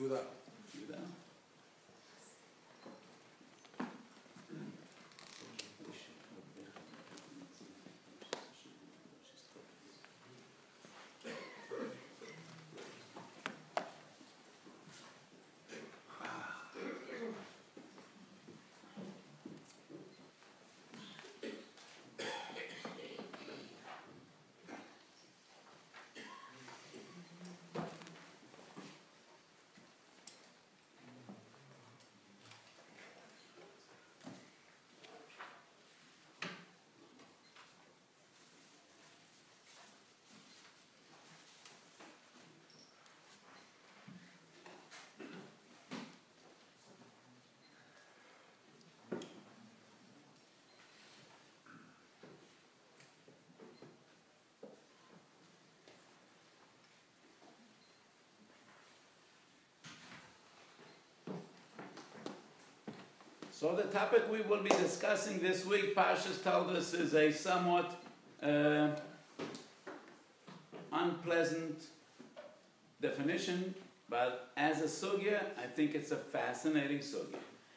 Yehuda. So the topic we will be discussing this week, Parshas Toldos, is a somewhat unpleasant definition, but as a sugya, I think it's a fascinating sugya.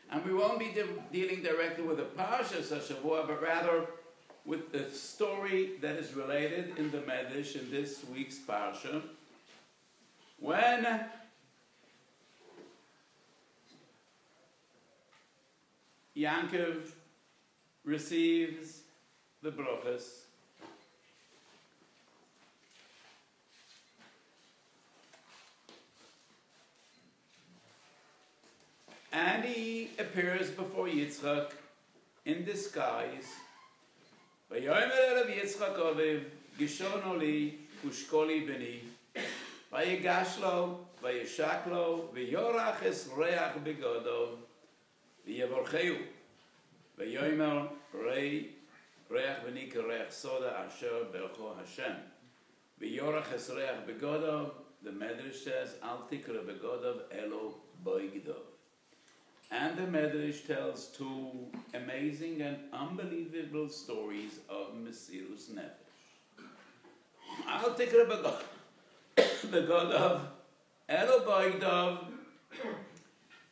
And we won't be dealing directly with the Parshas Hashavua, but rather with the story that is related in the Medrash in this week's Parsha, when Yaakov receives the brachas, and he appears before Yitzchak in disguise. Vayomer elav Yitzchak Aviv, Gishono li ushkoli beni, vayigash lo, vayishak lo, vayorach es reach begodov, ויברכהו, ויאמר ריח בני כריח סודה אשר ברכו השם. ויורח es ריח בגודov, the Medrash says, אל תקרא בגודov אלו בגדov. And the Medrash tells two amazing and unbelievable stories of Mesirus Nefesh. אל תקרא בגודov אלו בגדov,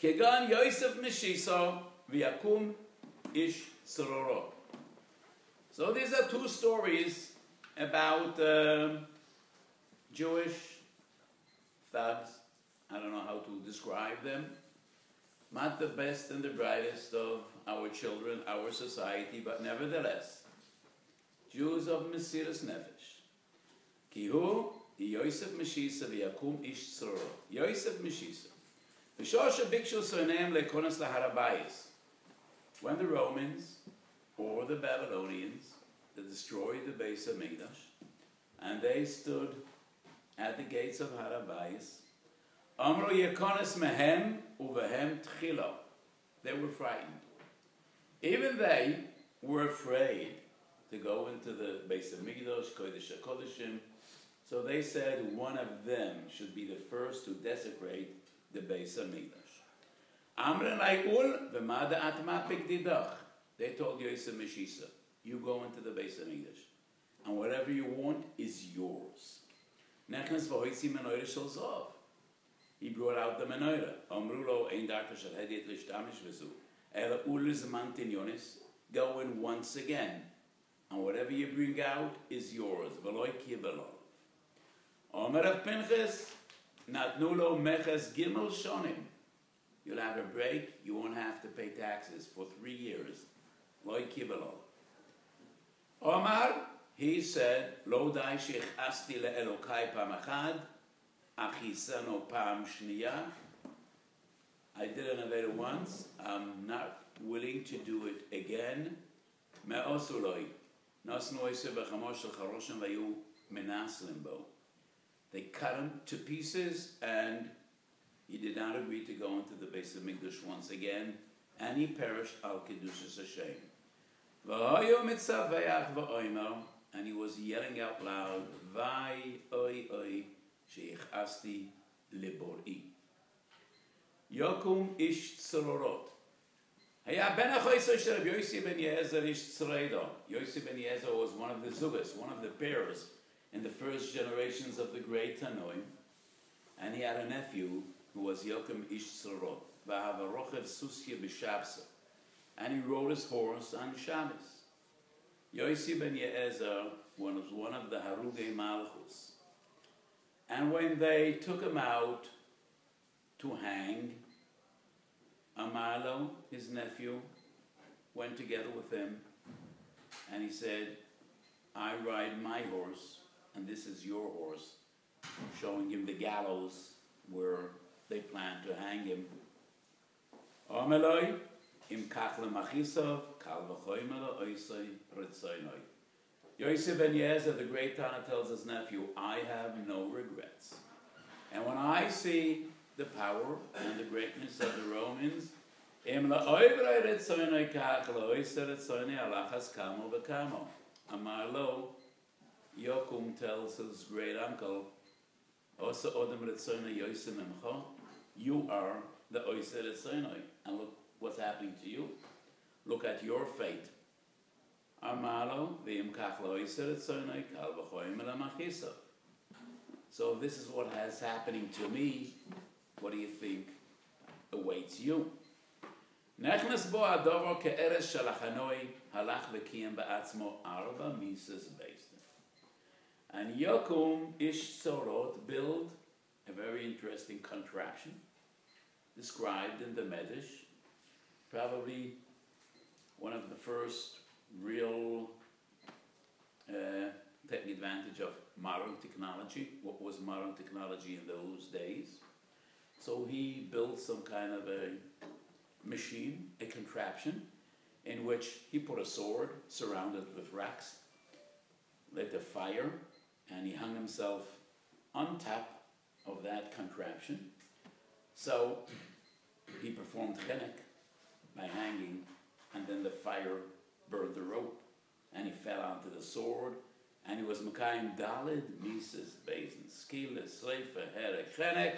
Kegan Yosef Meshiso v'yakum ish sororo. So these are two stories about Jewish thugs. I don't know how to describe them. Not the best and the brightest of our children, our society, but nevertheless, Jews of Mesirus Nefesh. Kihu Yosef Meshisa v'yakum ish sororo. Yosef Meshisa. When the Romans or the Babylonians destroyed the Beis Hamikdash, and they stood at the gates of Harabayis, Amru Yekonis Mehem Uvehem Tchilo. They were frightened. Even they were afraid to go into the Beis Hamikdash, Kodesh HaKodeshim. So they said one of them should be the first to desecrate the Beis Hamikdash. Amren La'ul v'mada atma pigdidach. They told Yosef Meshisa, you go into the Beis Hamikdash, and whatever you want is yours. Nechnas v'hoitzi menorah shel zav. He brought out the menorah. Amru lo ein darka shel hediet l'shtamish v'zu. Ela ul zman tinyonis. Go in once again, and whatever you bring out is yours. V'loi kibelov. Omer of Pinchas. Natnulo meches gimel shonim. You'll have a break. You won't have to pay taxes for 3 years. Loi kibelo. Omar, he said, Lo dai shich asti le'elokai pam achad, achisano pam shniya. I did an aveda once. I'm not willing to do it again. Me'osuloi. Nasnu oise b'chamosh shel charoshem vayu menaslim bo. They cut him to pieces, and he did not agree to go into the Beis Hamikdash once again, and he perished al kedushas Hashem. V'hoyo mitzaveach v'oimer, and he was yelling out loud, Vai oi oi sheichasti libori. Yokum ish tzororot. Haya ben achoyso shel Rabbi Yossi ben Yezer ish tzreido. Yossi ben Yezer was one of the zugas, one of the pairs in the first generations of the great Tanoim, and he had a nephew who was Yochim Ish Tzorot, V'havarochev Susya B'Shabsa, and he rode his horse on Shabbos. Yossi ben Ye'ezer was one of the Harugei Malchus. And when they took him out to hang, Amalo, his nephew, went together with him, and he said, I ride my horse, and this is your horse, showing him the gallows where they planned to hang him. Ameloi, im kachle machisov, kal v'choymelo oisei ritzoynoi. Yosef ben Yezer, the great Tana, tells his nephew, I have no regrets. And when I see the power and the greatness of the Romans, im la'oivrei ritzoynoi kachle oisei ritzoynoi alachas kamo v'kamo. Amarlo, Yokum tells his great uncle, Osa odem ritzoynoi Yosef memcho, you are the oisei ritzoynoi. And look what's happening to you. Look at your fate. Amalo v'im kach lo'oser etzonoi kal v'choyim elamachisov. So if this is what has happening to me, what do you think awaits you? Nechnes bo adover ke'eres shalachanoi halach v'kiyem ba'atzmo arba mises beisten. And Yokum Ish Sorot built a very interesting contraption described in the Medrash, probably one of the first real taking advantage of modern technology. What was modern technology in those days? So he built some kind of a machine, a contraption, in which he put a sword surrounded with racks, lit a fire, and he hung himself on top of that contraption. So he performed chenek by hanging, and then the fire burned the rope, and he fell onto the sword, and he was Mekayim Dalid, Mises, Beis, Skila, Sleifa, Herek, Chenek.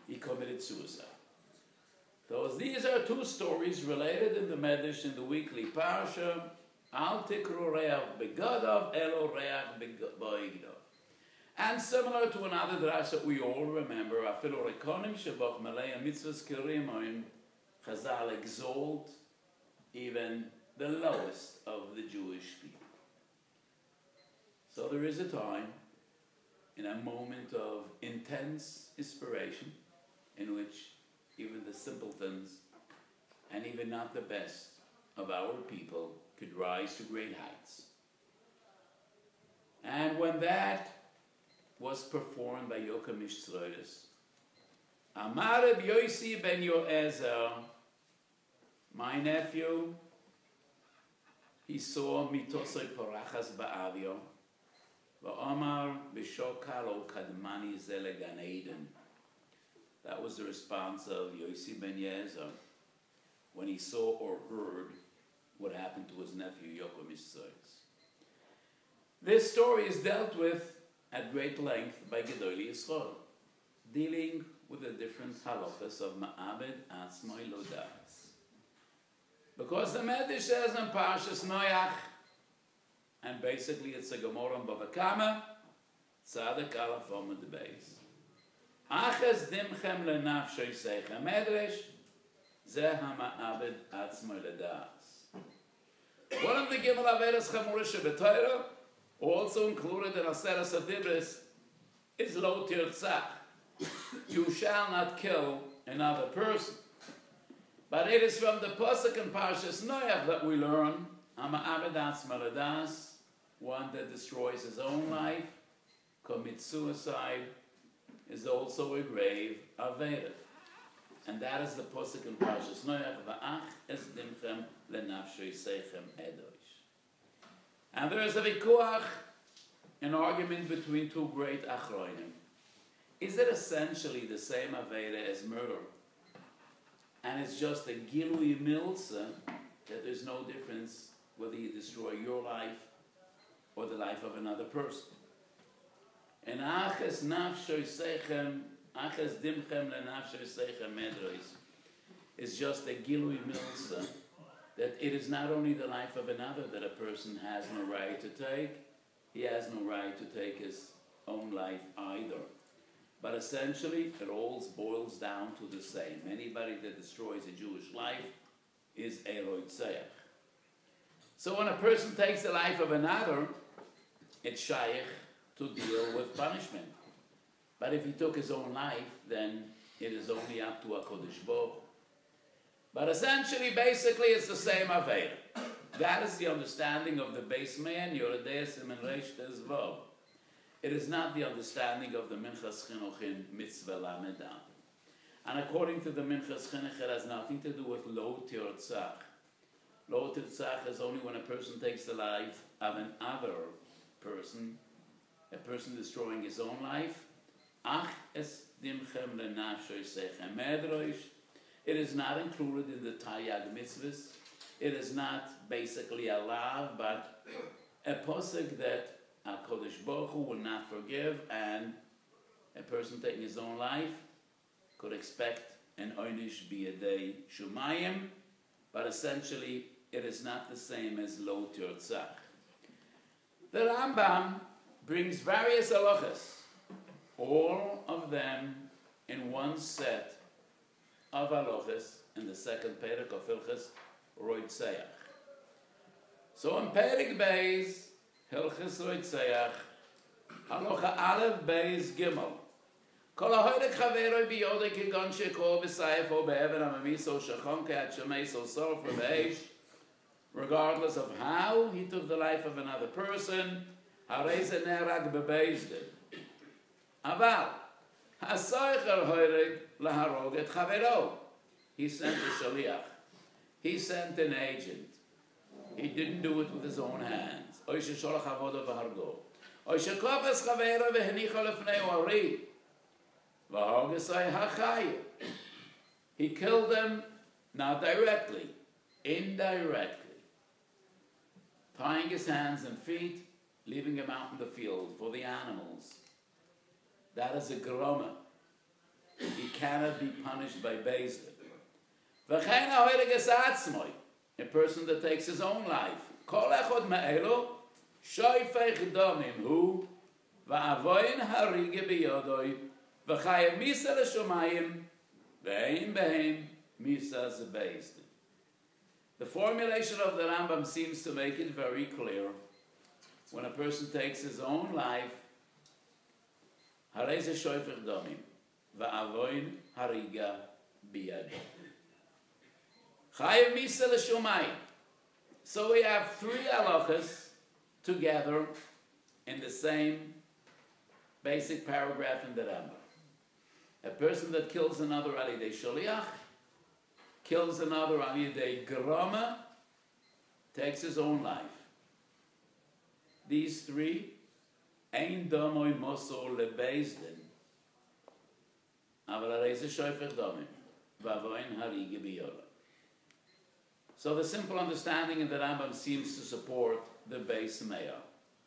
He committed suicide. So these are two stories related in the Medrash in the weekly Parsha. Al tikru reach begadov, elo reach boigdov. And similar to another drash that we all remember, Afilu rekonim shebach malei mitzvahs kirimoim, Chazal exalt even the lowest of the Jewish people. So there is a time, in a moment of intense inspiration, in which even the simpletons and even not the best of our people could rise to great heights. And when that was performed by Yochim Ish Tzorot, Amar Reb Yossi ben Yoezer, my nephew, he saw mitosoi porachas ba'avio, va'omar b'shokalo kadmani zele gan Eden. That was the response of Yossi ben Yezer when he saw or heard what happened to his nephew Yochim Ish Tzorot. This story is dealt with at great length by Gedolei Yisrael, dealing with the different halachas of Ma'abed Atzmoi Lodas. Because the Medrash says in Parshas Noach, and basically it's a Gemara in Bava Kama, Tzaddik Aleph Amud Beis. Achas dimchem lenafshoy seichem Medrash, zeh ha'ma'abed atzmoi lodas. One of the Gimel Averos Chamuris Shebetoira, also included in Aseres Adibris, is lo tirtzach. You shall not kill another person. But it is from the pasuk in Parshas Noach that we learn, Ha'ma'abed atzmoi lodas, one that destroys his own life, commits suicide, is also a grave avera. And that is the pasuk in Parshas Noach, Va'ach es dimchem lenafshoy seichem edosh. And there is a vikuach, an argument between two great achronim. Is it essentially the same avera as murder? And it's just a gilui milsa, that there's no difference whether you destroy your life or the life of another person. And aches nafshoy seichem, aches dimchem lenafshoy seichem medrois, is just a gilui milsa, that it is not only the life of another that a person has no right to take, he has no right to take his own life either. But essentially, it all boils down to the same. Anybody that destroys a Jewish life is a roitzeach. So when a person takes the life of another, it's shaykh to deal with punishment. But if he took his own life, then it is only up to HaKadosh Baruch Hu. But essentially, basically, it's the same Aveda. That is the understanding of the base man, Yoredei Simen Reish Tezvav. It is not the understanding of the Minchas Chinuch Mitzvah Lamedan. And according to the Minchas Chinuch, it has nothing to do with Lo Tirtzach. Lo Tirtzach is only when a person takes the life of another person, a person destroying his own life. Ach es dimchem lenafshoy sechem medroish. It is not included in the Taryag mitzvahs. It is not basically a law, but a posuk that HaKadosh Baruch Hu will not forgive, and a person taking his own life could expect an oynish biyadei shumayim, but essentially it is not the same as lo tirtzach. The Rambam brings various halachas, all of them in one set of halachas in the second perek of Hilchas Roitzeach. So in Perek Beis, Hilchas Roitzeach, halacha Aleph Beis Gimel. Kol hahoyrek chaveroi biyodei kigon shekol b'sayef o be'even hamamis o shechon ke'at shemeis o sorf or be'esh, regardless of how he took the life of another person, harei ze nerag be'beis din. Aval, hasoicher hoyrek laharog et chavero. He sent a shaliach. He sent an agent. He didn't do it with his own hands. Oy shesholach avodo v'hargo. Oy shekofes chavero v'henicho lefnei ori. V'hogesai hachayim. He killed them, not directly, indirectly. Tying his hands and feet, leaving him out in the field for the animals. That is a groma. He cannot be punished by Beis Din. V'chein hahoyrek atzmoi, a person that takes his own life. Kol echad me'elo, shoyfech domim hu, va'avoyin harige biyodoi, v'chayev misa l'shomayim, v'ein behem misa zebeis din. The formulation of the Rambam seems to make it very clear. When a person takes his own life, harei ze shoyfech domim, va'avoyin hariga biyodoi. Chayev misa l'shomayim. So we have three halachas together in the same basic paragraph in the Rambam. A person that kills another al yidei shaliach, kills another al yidei grama, takes his own life. These three, ein domoy moso lebeis din, aval harei ze shoyfech domim, v'avoyin harige biyodoi. So the simple understanding in the Rambam seems to support the Beis Meah.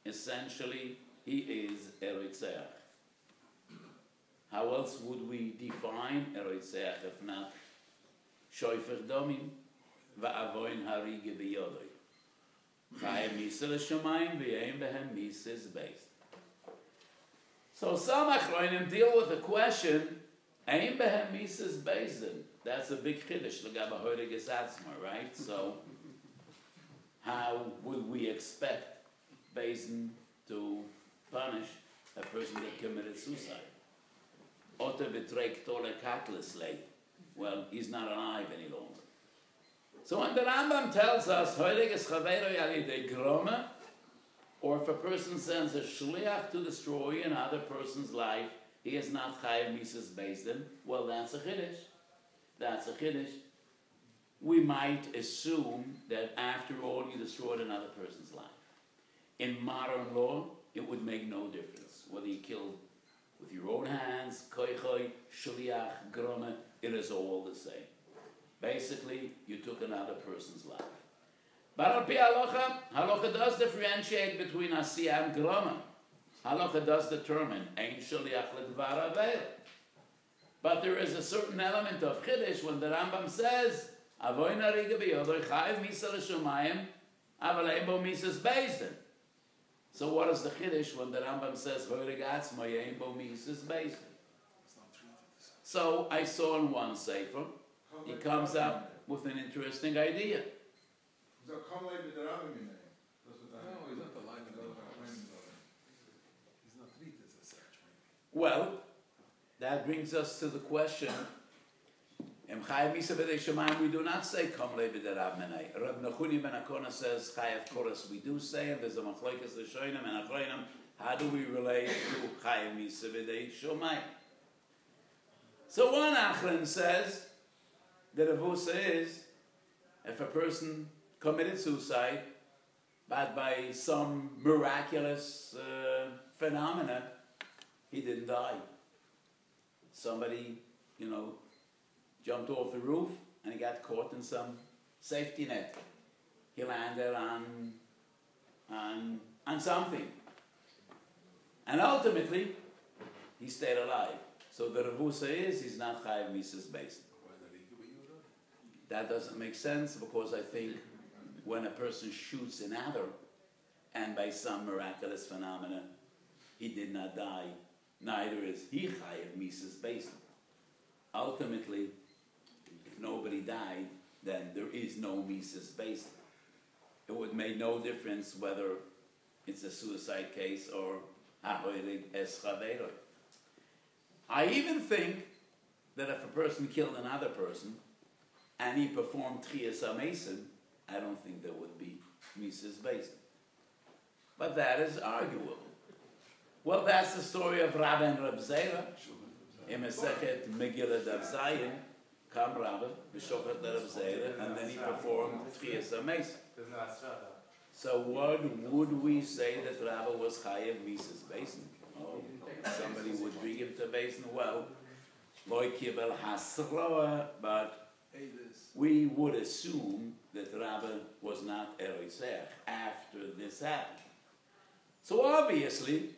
Essentially, he is a roitzeach. How else would we define a roitzeach if not shoyfech domim va'avoyin harige biyodoi? Chayev misa l'shomayim v'yein behem misa beis. So some achronim deal with the question, ein behem misa beis din. That's a big chiddush, l'gab hahoyrek atzmoi, right? So, how would we expect Beis Din to punish a person that committed suicide? Ote betreik tole katles lei. Well, he's not alive any longer. So when the Rambam tells us, hahoyrek es chaveroi al yidei groma, or if a person sends a shliach to destroy another person's life, he is not chayev misas Beis Din. Well, that's a chiddush. That's a chiddush. We might assume that after all you destroyed another person's life. In modern law, it would make no difference whether you killed with your own hands, koichoi, shliach, groma, it is all the same. Basically, you took another person's life. But al pi halacha, halacha does differentiate between asiyah and groma. Halacha does determine ein shliach ledvar aveil. But there is a certain element of chiddush when the Rambam says, avoyin hariga biyodoi chayev misa l'shomayim, aval ein bo misas beis din. So what is the chiddush when the Rambam says, hahoyrek atzmoi ein bo misas beis din? So I saw in one sefer, he comes up with an interesting idea. No, he's not the line of he's not treated as such. Well, that brings us to the question. We do not say Kamle b'derav menei. Rab Nachuni ben Akona says Chayav Koros. We do say, and there's a machlokes l'shoinim and achronim. How do we relate to Chayav Misa b'dei Shomayim? So one achron says that a vusa is if a person committed suicide, but by some miraculous phenomena, he didn't die. Somebody, jumped off the roof and he got caught in some safety net. He landed on something. And ultimately, he stayed alive. So the revusa is, he's not chayav misas based. That doesn't make sense because I think when a person shoots another and by some miraculous phenomena, he did not die, neither is he chayav misas based. Ultimately, if nobody died, then there is no misas based. It would make no difference whether it's a suicide case or hahoirig es chaveroi. I even think that if a person killed another person and he performed Tchias HaMesim, I don't think there would be misas based. But that is arguable. Well, that's the story of Rabbi and Reb Zera. In Masechet Megillah Daf Zayin, Kam Rabbi, B'Shochet Reb Zera, and then he performed Tchias HaMesim. So what would we say that Rabbi was Chayev misas based? Oh, somebody would bring him to basin. Well, Loi Kibel Hasroa, but we would assume that Rabbi was not Eroiseach after this happened. So obviously,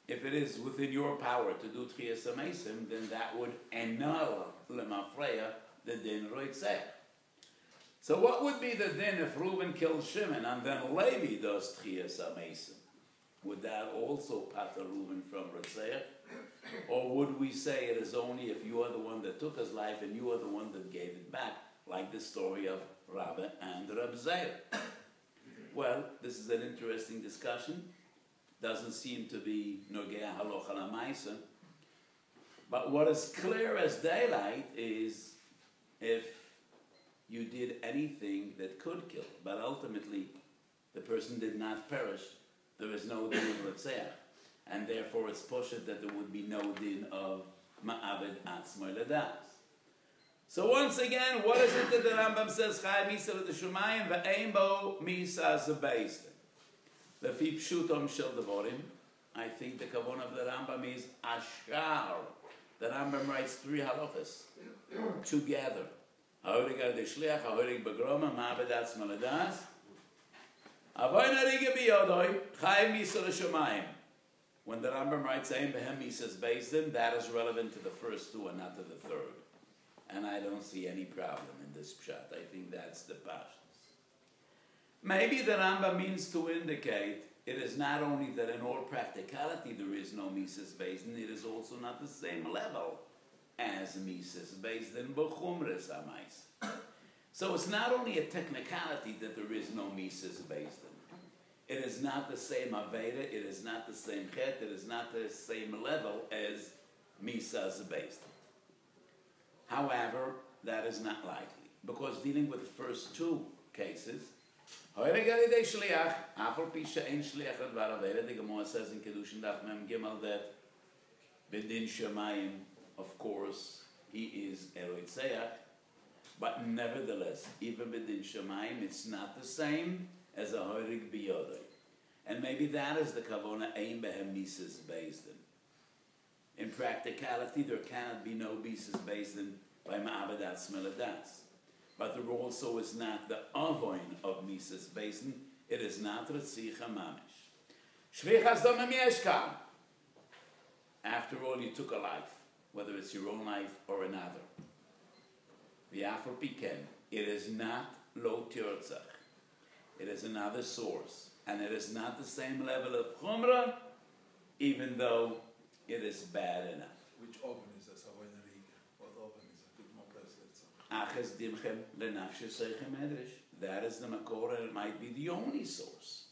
if it is within your power to do Tchias HaMesim, then that would annul Lemafreya the din Roitzech. So what would be the din if Reuben killed Shimon and then Levi does Tchias HaMesim? Would that also pater Reuben from Roitzech? Or would we say it is only if you are the one that took his life and you are the one that gave it back, like the story of Rabbi and Reb Zera? Well, this is an interesting discussion. Doesn't seem to be Nogea Halocha Lamaisa. But what is clear as daylight is if you did anything that could kill, but ultimately the person did not perish, there is no din of Ritzeach. And therefore it's poshet that there would be no din of Ma'abed Atzmoy Ladas. So once again, what is it that the Rambam says? Chai Misa L'Shumayim V'Ein Bo Misa Zebeist. The Fi Pshutom Shel Devorim. I think the kavon of the Rambam is Ashar. The Rambam writes 3 halachas together. Ha'orig al Deshliach, Ha'orig Begroma, Ma'abed Atzmoy Ladas. Avoy Nariga B'Yodoi, Chai Misa L'Shumayim. When the Rambam writes Ein Behem Misas Beisdim, that is relevant to the first 2 and not to the third. And I don't see any problem in this pshat. I think that's the pashtus. Maybe the Rambam means to indicate it is not only that in all practicality there is no Misas Beisdim, it is also not the same level as Misas Beisdim B'chumres Hamais. So it's not only a technicality that there is no Misas Beisdim. It is not the same Aveda, it is not the same Chet, it is not the same level as Misas Beisdim. However, that is not likely, because dealing with the first 2 cases, the Gemara says in Kedushin Daf Mem Gimel that B'din Shemayim, of course, he is Eroitzeach, but nevertheless, even B'din Shemayim, it's not the same as a Horig B'Yodai. And maybe that is the Kavona Ein Behem Misas Beisdim. In practicality, there cannot be no Misas Beisdim by Ma'abed Atzmoy Ladas. But there also is not the Avoin of Misas Beisdim. It is not Ritzicha Mamish. Shvichas Domem Yeshkan. After all, you took a life, whether it's your own life or another. V'afar piken. It is not Lo Tirtzach. It is another source. And it is not the same level of Chumrah, even though it is bad enough. Which oven is this? Avoy Nariga? Aches dimchem lenafshe seichem edrish. That is the makor, and it might be the only source.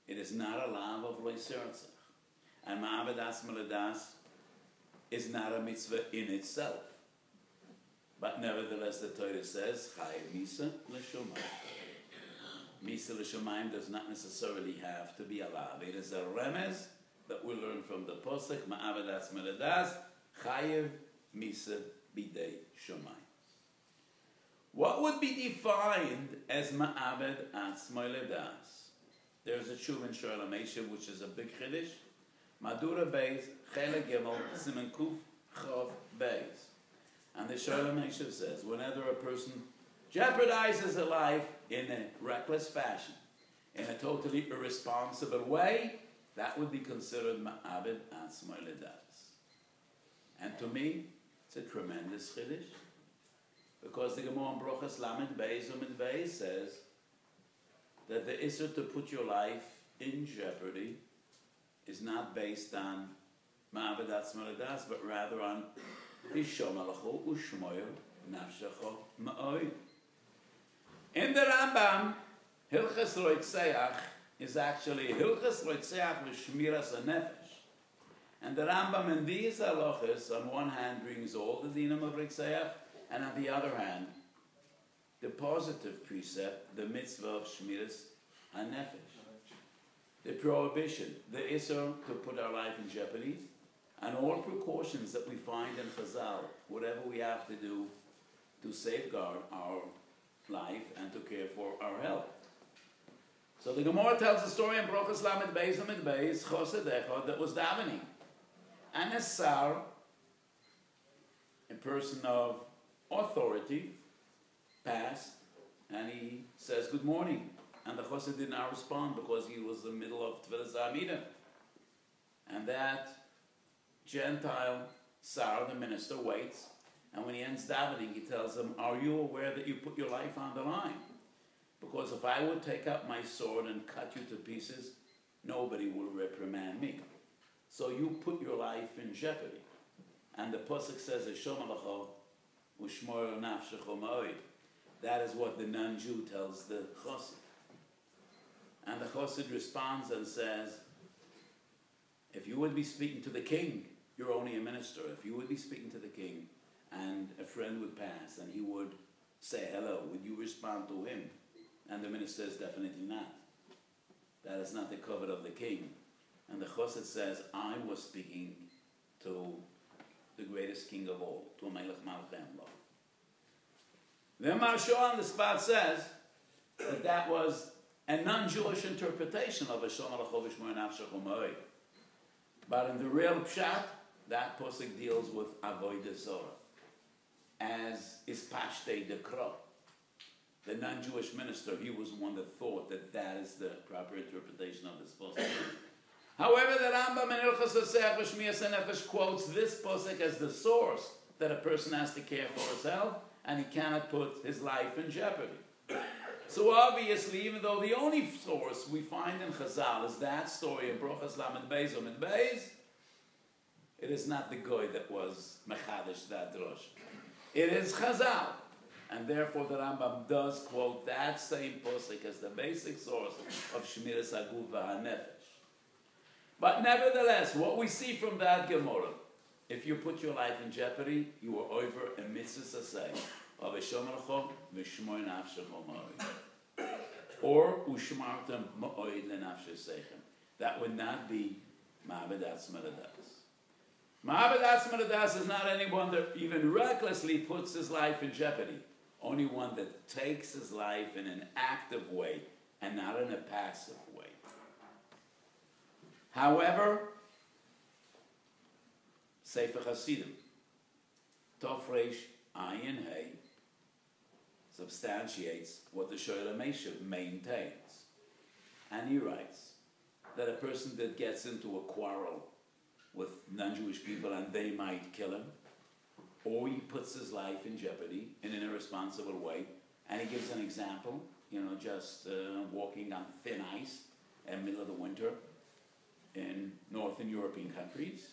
It is not a lav of loisertzach. And ma'avedas meladas is not a mitzvah in itself. But nevertheless, the Torah says, chayiv misa l'shomayim. Misa l'shomayim does not necessarily have to be a lav. It is a remez that we learn from the posuk, ma'avedas meladas, chayiv misa bidei shomayim. What would be defined as ma'aved atzmai ledas? There's a tshuva in Shalom Eshev, which is a big chiddush. Madura Beis, Chele Gimel, Siman Kuf, Chav Beis. And the Shalom Eshev says, whenever a person jeopardizes a life in a reckless fashion, in a totally irresponsible way, that would be considered ma'aved atzmai ledas. And to me, it's a tremendous chiddush. Because the Gemara in Brochas Lamed Beis Umid Beis says that the issur to put your life in jeopardy is not based on ma'aved atzmai ledas, but rather on Hishomalacho u'shmoyer nafshecho ma'oid. In the Rambam, Hilchas Roitzeach is actually Hilchas Roitzeach v'shmiras hanefesh. And the Rambam in these halachas, on one hand, brings all the dinim of Roitzeach, and on the other hand, the positive precept, the mitzvah of shmiras hanefesh, the prohibition, the issur to put our life in jeopardy, and all precautions that we find in Chazal, whatever we have to do to safeguard our life and to care for our health. So the Gemara tells the story in Brochas Lamed Beis Amid Beis, Chosed Echad, that was davening. And a sar, a person of authority, passed, and he says, good morning. And the Chosed did not respond because he was in the middle of Tfilas Hamidah. And that Gentile Sar, the minister, waits, and when he ends davening, he tells him, are you aware that you put your life on the line? Because if I would take up my sword and cut you to pieces, nobody will reprimand me. So you put your life in jeopardy. And the Pasuk says, that is what the non-Jew tells the Chassid. And the Chassid responds and says, if you would be speaking to the king, you're only a minister. If you would be speaking to the king and a friend would pass and he would say hello, would you respond to him? And the minister says, definitely not. That is not the covet of the king. And the Chassid says, I was speaking to the greatest king of all, to Melech Malchem Lo. The Maharsha on the spot says that was a non-Jewish interpretation of Hashem Alachov Shmoy Nafshach U'Ma'od. But in the real pshat, that posuk deals with Avodah Zorah, as is Pashtei Dekra. The non-Jewish minister, he was one that thought that that is the proper interpretation of this posuk. However, the Rambam in Hilchos Haseach V'Shmiras HaNefesh quotes this posuk as the source that a person has to care for his health, and he cannot put his life in jeopardy. So obviously, even though the only source we find in Chazal is that story in Brochas Lamed Beis Amid Beis, it is not the Goy that was Mechadish that drosh. It is Chazal. And therefore the Rambam does quote that same posuk as the basic source of Shmiras Haguf VaHanefesh. But nevertheless, what we see from that Gemara, if you put your life in jeopardy, you are over a mitzvah saseh of Eshomercho v'shmoy nafshecho ma'od, or ushmartem ma'od lenafshe seichem. That would not be ma'aved atzmai ledas. Ma'aved atzmai ledas is not anyone that even recklessly puts his life in jeopardy. Only one that takes his life in an active way and not in a passive way. However, Sefer Hasidim, Tov Reish Ayin Hey, substantiates what the Shalom Eshev maintains. And he writes that a person that gets into a quarrel with non-Jewish people and they might kill him, or he puts his life in jeopardy in an irresponsible way, and he gives an example, just walking on thin ice in the middle of the winter in Northern European countries,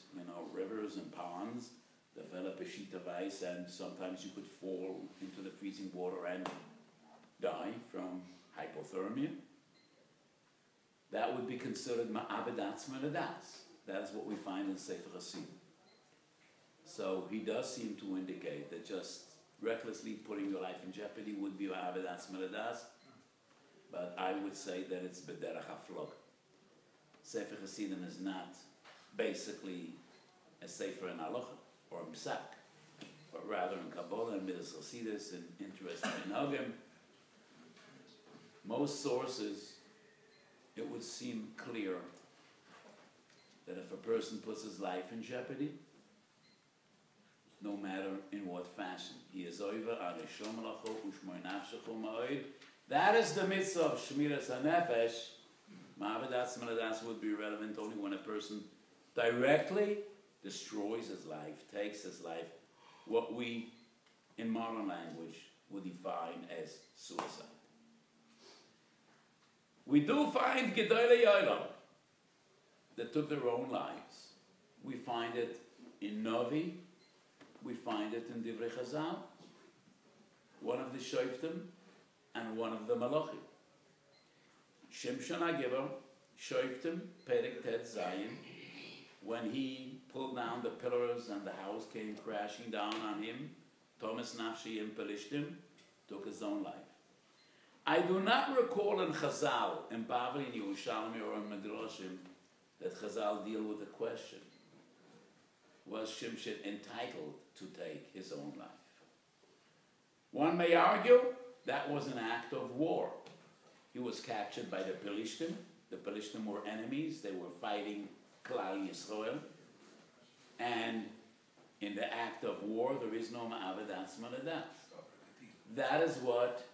rivers and ponds, develop a sheet of ice, and sometimes you could fall into the freezing water and die from hypothermia. That would be considered ma'abed atzmo l'das. That is what we find in Sefer Hasidim. So he does seem to indicate that just recklessly putting your life in jeopardy would be ma'abed atzmo l'das, but I would say that it's b'derech haflog. Sefer Hasidim is not basically a Sefer in halacha or in psak, but rather in Kabbalah and Midas Chasidus and interesting in Hagim. Most sources, it would seem clear that if a person puts his life in jeopardy, no matter in what fashion, he is over arishom lacho ushmoy nafshecho ma'od. That is the mitzvah of shmiras hanefesh. Ma'aved atzmo l'das would be relevant only when a person directly destroys his life, takes his life, what we, in modern language, would define as suicide. We do find Gedolei Yolam that took their own lives. We find it in Novi, we find it in Divrei Chazal, one of the Shoftim and one of the Malachim. Shimshon HaGiver, Shoftim, Perek Tet Zayin, when he pulled down the pillars and the house came crashing down on him, Thomas Nafshi in Pelishtim took his own life. I do not recall in Chazal, in Bavli, in Yerushalmi, or in Medrashim, that Chazal deal with the question, was Shimshon entitled to take his own life? One may argue that was an act of war. He was captured by the Pelishtim. The Pelishtim were enemies. They were fighting Klal Yisrael. And in the act of war, there is no ma'aved atzmo l'das. That is what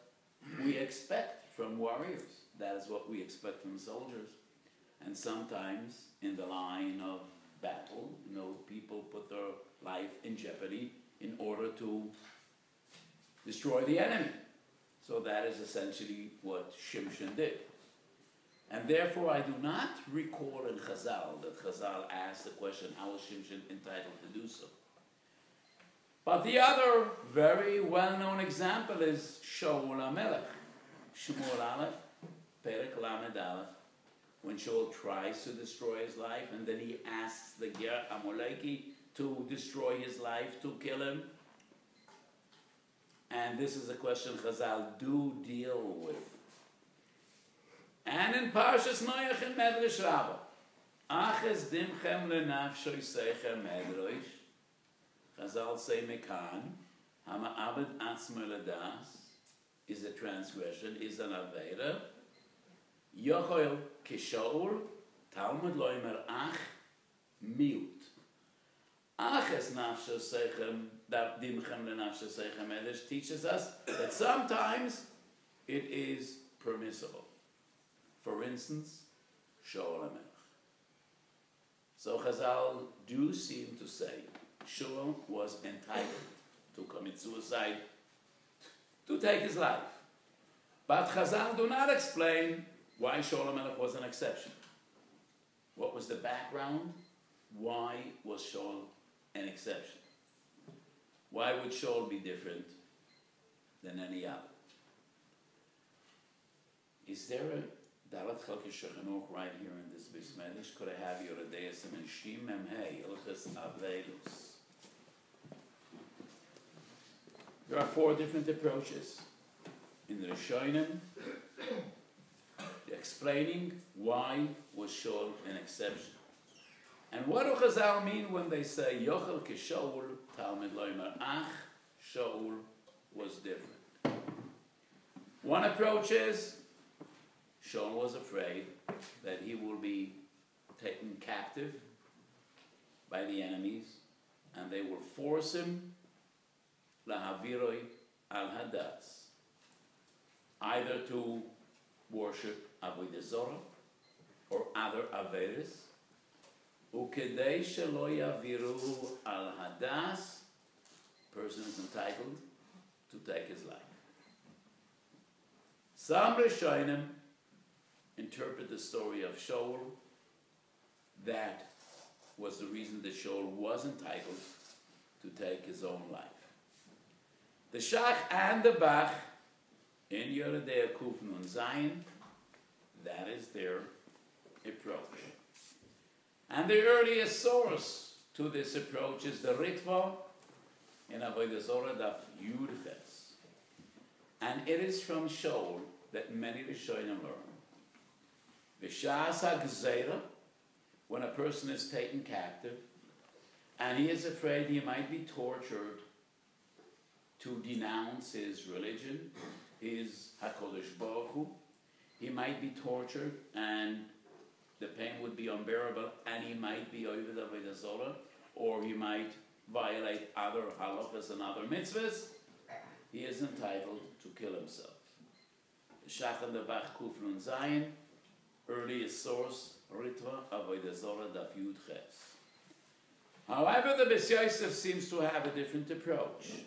we expect from warriors. That is what we expect from soldiers. And sometimes in the line of battle, people put their life in jeopardy in order to destroy the enemy. So that is essentially what Shimshon did. And therefore I do not recall in Chazal that Chazal asked the question, how is Shimshon entitled to do so? But the other very well-known example is Shaul HaMelech. Shmuel Aleph, Perek Lamed Aleph, when Shaul tries to destroy his life and then he asks the Ger Amaleki to destroy his life, to kill him. And this is a question Chazal do deal with. And in Parshas Noach in Medrash Rabbah, Aches dimchem lenafshoy seichem medrosh, Chazal say mekan, hama'abed atzmo l'das, is a transgression, is an avera. Yochel kishaul, Talmud loimer ach, miut. Aches nafsho seichem, that dimchem lenafsho seichem medrosh teaches us that sometimes it is permissible. For instance, Shaul HaMelech. So Chazal do seem to say Shaul was entitled to commit suicide, to take his life. But Chazal do not explain why Shaul HaMelech was an exception. What was the background? Why was Shaul an exception? Why would Shaul be different than any other? Is there a Dalat Chalke Shechanuch right here in this Bismedish? Could I have your Adeus and Shim Mem Hey, Ilches Avelus? There are 4 different approaches in the Rishonim, explaining why was Shaul an exception. And what do Chazal mean when they say Yochel Kishaul, Talmud Loimer Ach, Shaul was different? One approach is Shaul was afraid that he will be taken captive by the enemies and they will force him lahaviroi al hadas, either to worship avodah zarah or other averes, ukedei shelo yaviru al hadas, person is entitled to take his life. Some Rishonim interpret the story of Shaul, that was the reason that Shaul was entitled to take his own life. The Shach and the Bach in Yeridei Kuf Nun Zayin, that is their approach. And the earliest source to this approach is the Ritva in Avodah Zorah Daf Yud Ches. And it is from Shaul that many Rishonim learn. B'shas ha'gzeira, when a person is taken captive, and he is afraid he might be tortured to denounce his religion, his HaKadosh Baruch Hu, he might be tortured and the pain would be unbearable, and he might be over the Avodah Zorah, or he might violate other halachas and other mitzvahs, he is entitled to kill himself. The Shach and the Bach Kuf Nun Zayin, earliest source, Ritva Avodah Zorah Daf Yud Ches. However, the Beis Yosef seems to have a different approach.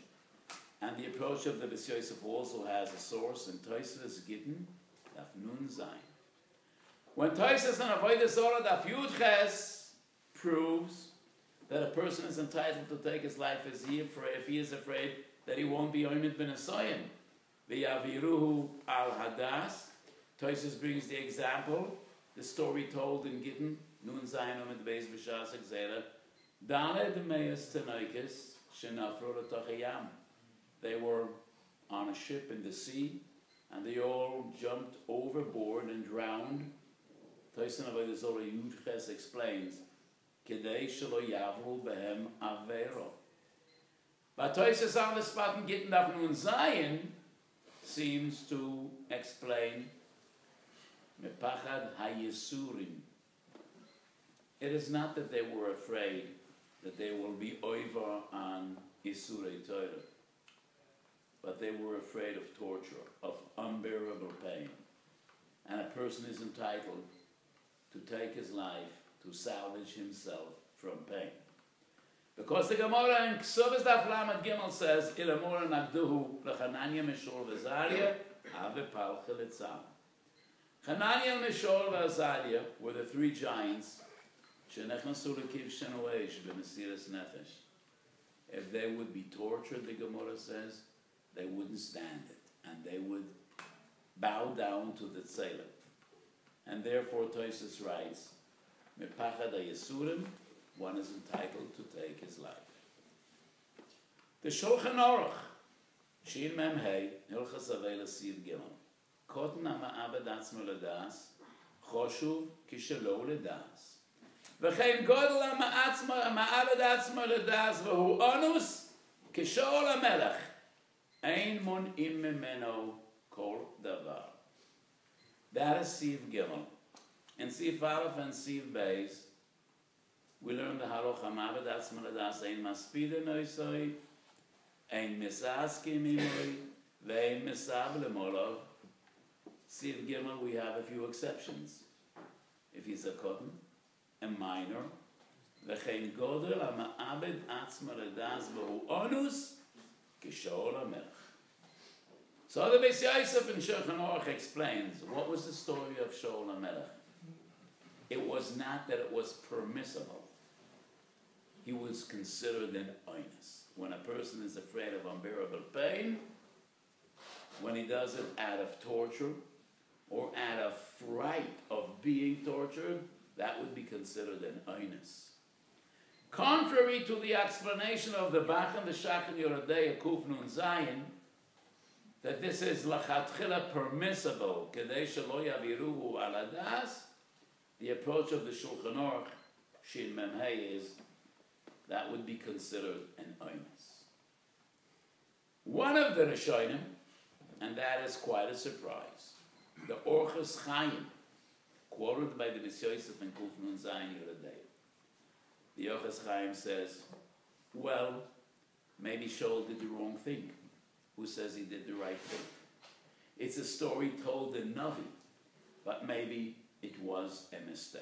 And the approach of the Beis Yosef also has a source in Tosfos Gittin Daf Nun Zayin. When Tosfos and Avodah Zorah Daf Yud Ches proves that a person is entitled to take his life if he is afraid that he won't be Oimid ben Asayim, V'yaviruhu al Hadas, Tosfos brings the example, the story told in Gittin, Nun Zayin Omid Beis B'shas Ha'gzeira, Daled Meis Tanoikis Shenafru L'Tochayam. They were on a ship in the sea, and they all jumped overboard and drowned. Tosfos Avodah Zorah Yud Ches explains, Kedei shelo yavru behem avero. But Tosfos on the spot in Gittin Daf Nun Zayin seems to explain Mepachad hayisurim. It is not that they were afraid that they will be over on Isurei Torah, but they were afraid of torture, of unbearable pain. And a person is entitled to take his life to salvage himself from pain. Because the Gemara in Ksubas Daf Lamed Gimel says, Ilamora Nagduhu L'Chananya Mishol V'Azaria Ave Palcha Litzam. Hananiah, Mishol, and Azariah were the three giants. If they would be tortured, the Gemara says, they wouldn't stand it, and they would bow down to the tzelem. And therefore, Tosfos writes, Mepachad hayisurim, one is entitled to take his life. The Shulchan Aruch, Shin Mem Hey, Hilchas Avela Siv Gimel. Koten ha'ma'abed atzmo ledas, choshuv kishelo ledas. V'chein godel ha'ma'abed atzmo ledas, v'hu onus kishol ha'melech. Ein mon'im mimeno kol davar. That is Siv Gimel. In Siv Aleph and Siv Beis, we learn the Haroch ha'ma'abed atzmo ledas, ein maspide noisoi, ein misaski mimoi, ve'ein misab lemolov. Siv Gimel, we have a few exceptions. If he's a cotton, a minor, v'chein godel ha'ma'abed atzma ledas v'hu onus kishol ha'melech. So the Beis Yosef in Shulchan Aruch explains, what was the story of Shaul HaMelech? It was not that it was permissible. He was considered an oinus. When a person is afraid of unbearable pain, when he does it out of torture, or out of fright of being tortured, that would be considered an oinus. Contrary to the explanation of the Bach and the Shach and Yeridei Kuf Nun Zayin, that this is lachatchila permissible, kedei shelo yaviruhu al hadas, the approach of the Shulchan Aruch, Shin Mem Hey, is that would be considered an oinus. One of the Rishonim, and that is quite a surprise, the Orchos Chaim, quoted by the Beis Yosef and Kuf Nun Zayin Yeridei. The Orchos Chaim says, well, maybe Shaul did the wrong thing. Who says he did the right thing? It's a story told in Navi, but maybe it was a mistake.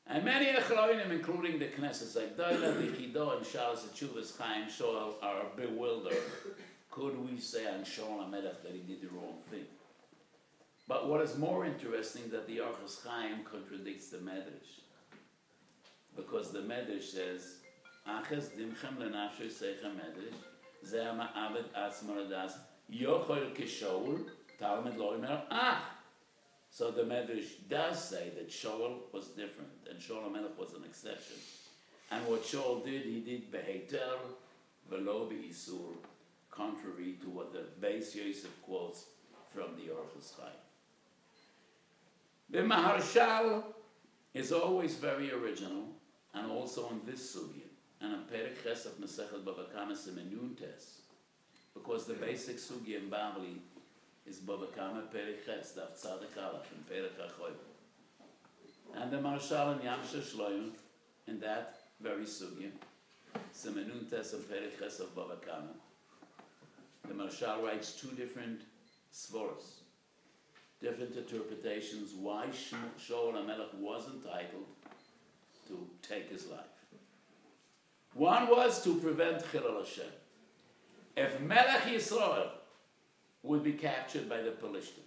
And many Achronim, including the Knesset Zagdola, the Chido, and Shalos Teshuvas Chaim Shaul, are bewildered. Could we say on Shaul HaMelech that he did the wrong thing? But what is more interesting, that the Orchos Chaim contradicts the Medrash. Because the Medrash says, Aches dimchem lenafshe seichem medrash. Ze ma'abed atzmo ladas. Yochol kishaul. Talmud lo imer ach. So the Medrash does say that Shaul was different, and Shaul HaMelech was an exception. And what Shaul did, he did beheter velo be'isur, contrary to what the Beis Yosef quotes from the Orchos Chaim. The Maharshal is always very original, and also on this sugya, and on Perek Ches of Masechet Bava Kama Simenun Tes, because the basic sugya in Bavli is Bava Kama Perek Ches, Daf Tzadik Aleph, and Perek HaChoyv. And the Marshal and Yamsha Shloim, in that very sugya, Simenun Tes and Perek Ches of Bava Kama, the Marshal writes two different svoros, different interpretations why Shaul HaMelech was entitled to take his life. One was to prevent Chilul Hashem. If Melech Yisrael would be captured by the Pelishtim,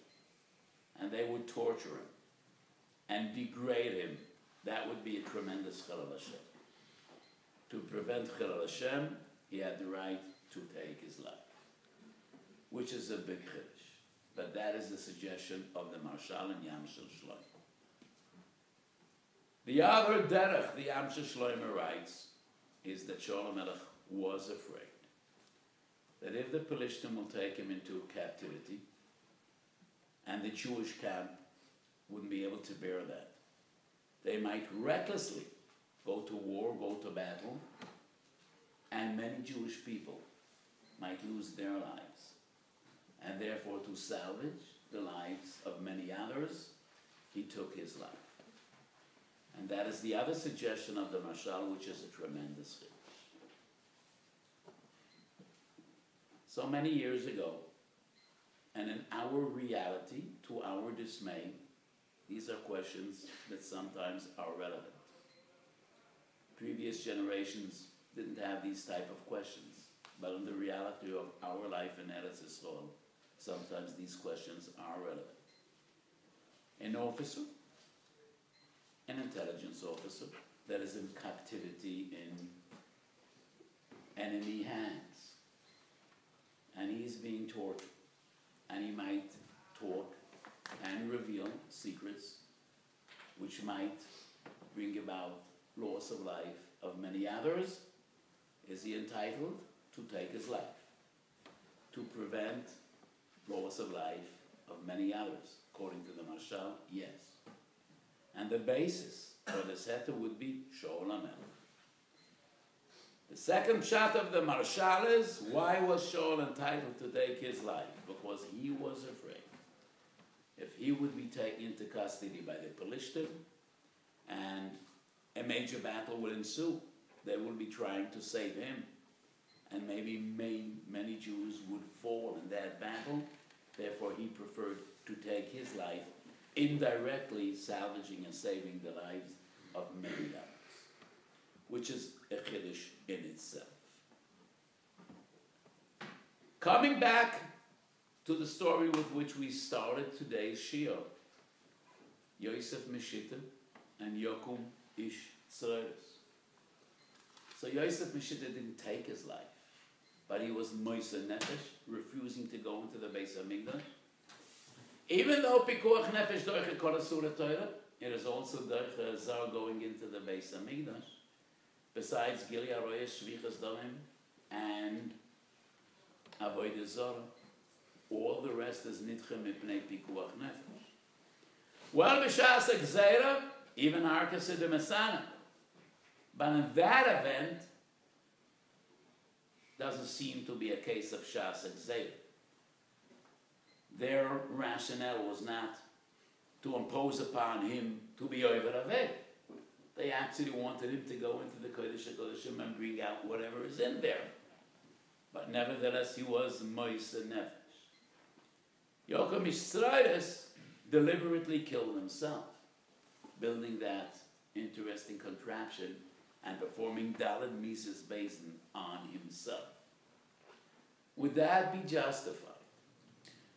and they would torture him and degrade him, that would be a tremendous Chilul Hashem. To prevent Chilul Hashem, he had the right to take his life, which is a big chiddush. But that is the suggestion of the Marshal and Yamshel Shloim. The other derech the Yamshel Shloim writes is that Shaul HaMelech was afraid that if the Pelishtim will take him into captivity, and the Jewish camp wouldn't be able to bear that, they might recklessly go to war, go to battle, and many Jewish people might lose their lives. And therefore, to salvage the lives of many others, he took his life. And that is the other suggestion of the Mashal, which is a tremendous chiddush. So many years ago, and in our reality, to our dismay, these are questions that sometimes are relevant. Previous generations didn't have these type of questions, but in the reality of our life in Eretz Yisrael, sometimes these questions are relevant. An officer, an intelligence officer that is in captivity in enemy hands, and he's being tortured, and he might talk and reveal secrets which might bring about loss of life of many others. Is he entitled to take his life, to prevent loss of life of many others? According to the Marshal, yes. And the basis for the setter would be Shaul HaMelech. The second shot of the Marshal is, why was Shaul entitled to take his life? Because he was afraid. If he would be taken into custody by the Pelishtim, and a major battle would ensue, they would be trying to save him, and maybe many Jews would fall in that battle. Therefore, he preferred to take his life, indirectly salvaging and saving the lives of many others, which is a chiddush in itself. Coming back to the story with which we started today's shiur, Yosef Meshita and Yokum Ish Tzroros. So Yosef Meshita didn't take his life, but he was Moisa Nefesh, refusing to go into the Beis HaMikdash. Even though Pikuach Nefesh Doiche Kol HaSura Torah, it is also Doiche Zar going into the Beis HaMikdash, besides Gili Aroyes, Shvichas Domim, and Avodah Zorah. All the rest is Nitche Mipnei Pikuach Nefesh. Well, B'Shas HaGzeira, even Arkas de Mesana. But in that event, doesn't seem to be a case of Shas HaGzeira. Their rationale was not to impose upon him to be Over Aved. They actually wanted him to go into the Kodesh HaKodeshim and bring out whatever is in there. But nevertheless, he was Moisa Nefesh. Yochum Ish Tzroros deliberately killed himself, building that interesting contraption and performing Daled Mises based on himself. Would that be justified?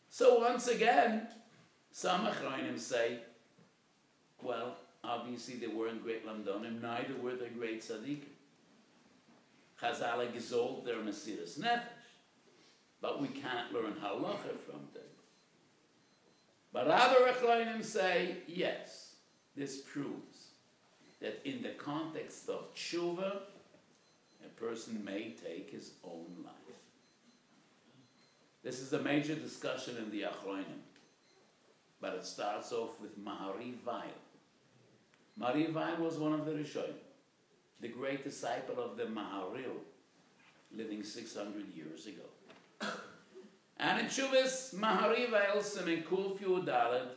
So once again, some Achronim say, well, obviously they weren't great Lamdonim, neither were they great Tzaddikim. Chazal gesold their Mesiras Nefesh. But we can't learn halacha from them. But other Achronim say, yes, this proves that in the context of tshuva, a person may take his own life. This is a major discussion in the Achronim, but it starts off with Mahari Weil. Mahari Weil was one of the Rishonim, the great disciple of the Maharil, living 600 years ago. And in Tshuvas Mahari Weil Simen Kuf Yud Daled,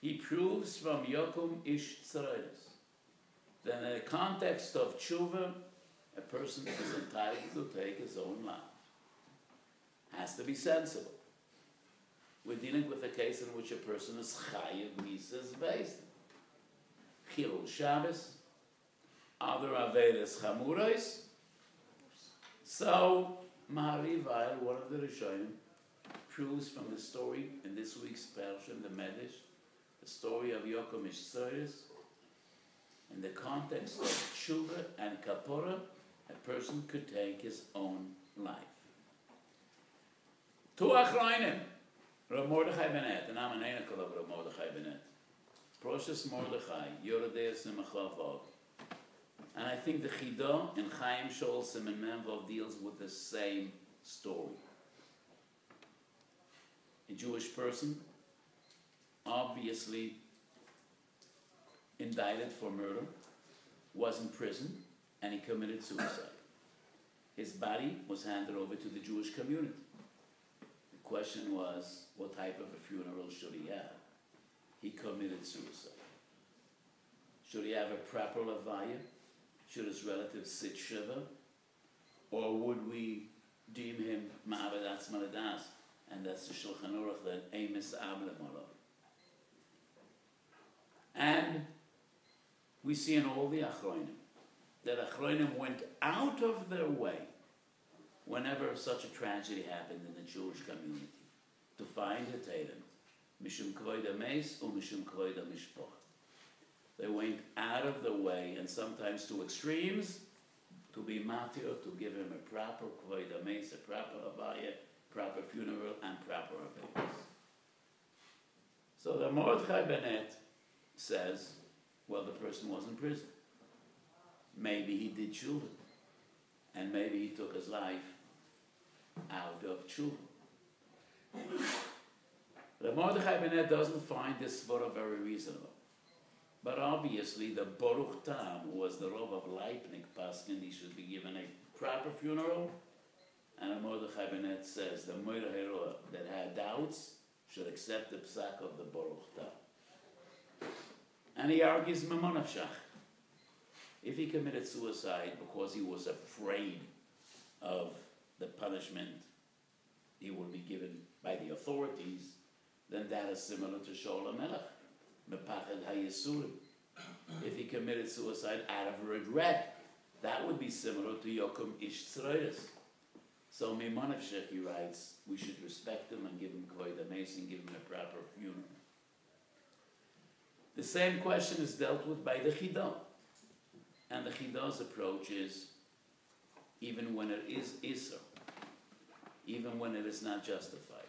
he proves from Yokum Ish Tzroides that in the context of tshuva, a person is entitled to take his own life. Has to be sensible. We're dealing with a case in which a person is chayiv misas based. Chilul Shabbos, other averes chamurais. So Mahari Weil, one of the Rishonim, proves from the story in this week's Parsha, the Medrash, the story of Yokum Ish Tzroides, in the context of tshuva and kapora, a person could take his own life. Tu Achronim, Rav Mordechai Benet, and I'm an anakel of Rav Mordechai Benet. Procious Mordechai, Yoredei Simachov. And I think the Chidah in Chaim Shol Simen Memvov deals with the same story. A Jewish person, obviously indicted for murder, was in prison, and he committed suicide. His body was handed over to the Jewish community. The question was, what type of a funeral should he have? He committed suicide. Should he have a proper levaya? Should his relatives sit shiva? Or would we deem him ma'avedatz maladas? And that's the Shulchan Aruch, that Amos Abel Malav. And we see in all the Achronim that Achronim went out of their way whenever such a tragedy happened in the Jewish community to find a Tatum, Mishum Kvoid HaMeis or Mishum Kvoid HaMishpoch. They went out of the way, and sometimes to extremes, to be matir, to give him a proper Kvoid HaMeis, a proper Havaya, proper funeral, and proper Havayas. So the Mordechai Benet says, well, the person was in prison. Maybe he did tshuva, and maybe he took his life out of tshuva. The Mordechai Benet doesn't find this svara very reasonable. But obviously the Baruch Tam, who was the Rav of Leipzig, Paskin, he should be given a proper funeral, and the Mordechai Benet says the Moira Hero that had doubts should accept the psak of the Baruch Tam. And he argues Mamonavshach. If he committed suicide because he was afraid of the punishment he would be given by the authorities, then that is similar to Shaul HaMelech, Mepachad HaYisurim. If he committed suicide out of regret, that would be similar to Yokum Ish Tzroides. So Mamonavshach, he writes, we should respect him and give him Kvoid HaMeis and give him a proper funeral. The same question is dealt with by the Chidah. And the Chidah's approach is, even when it is Isser, even when it is not justified.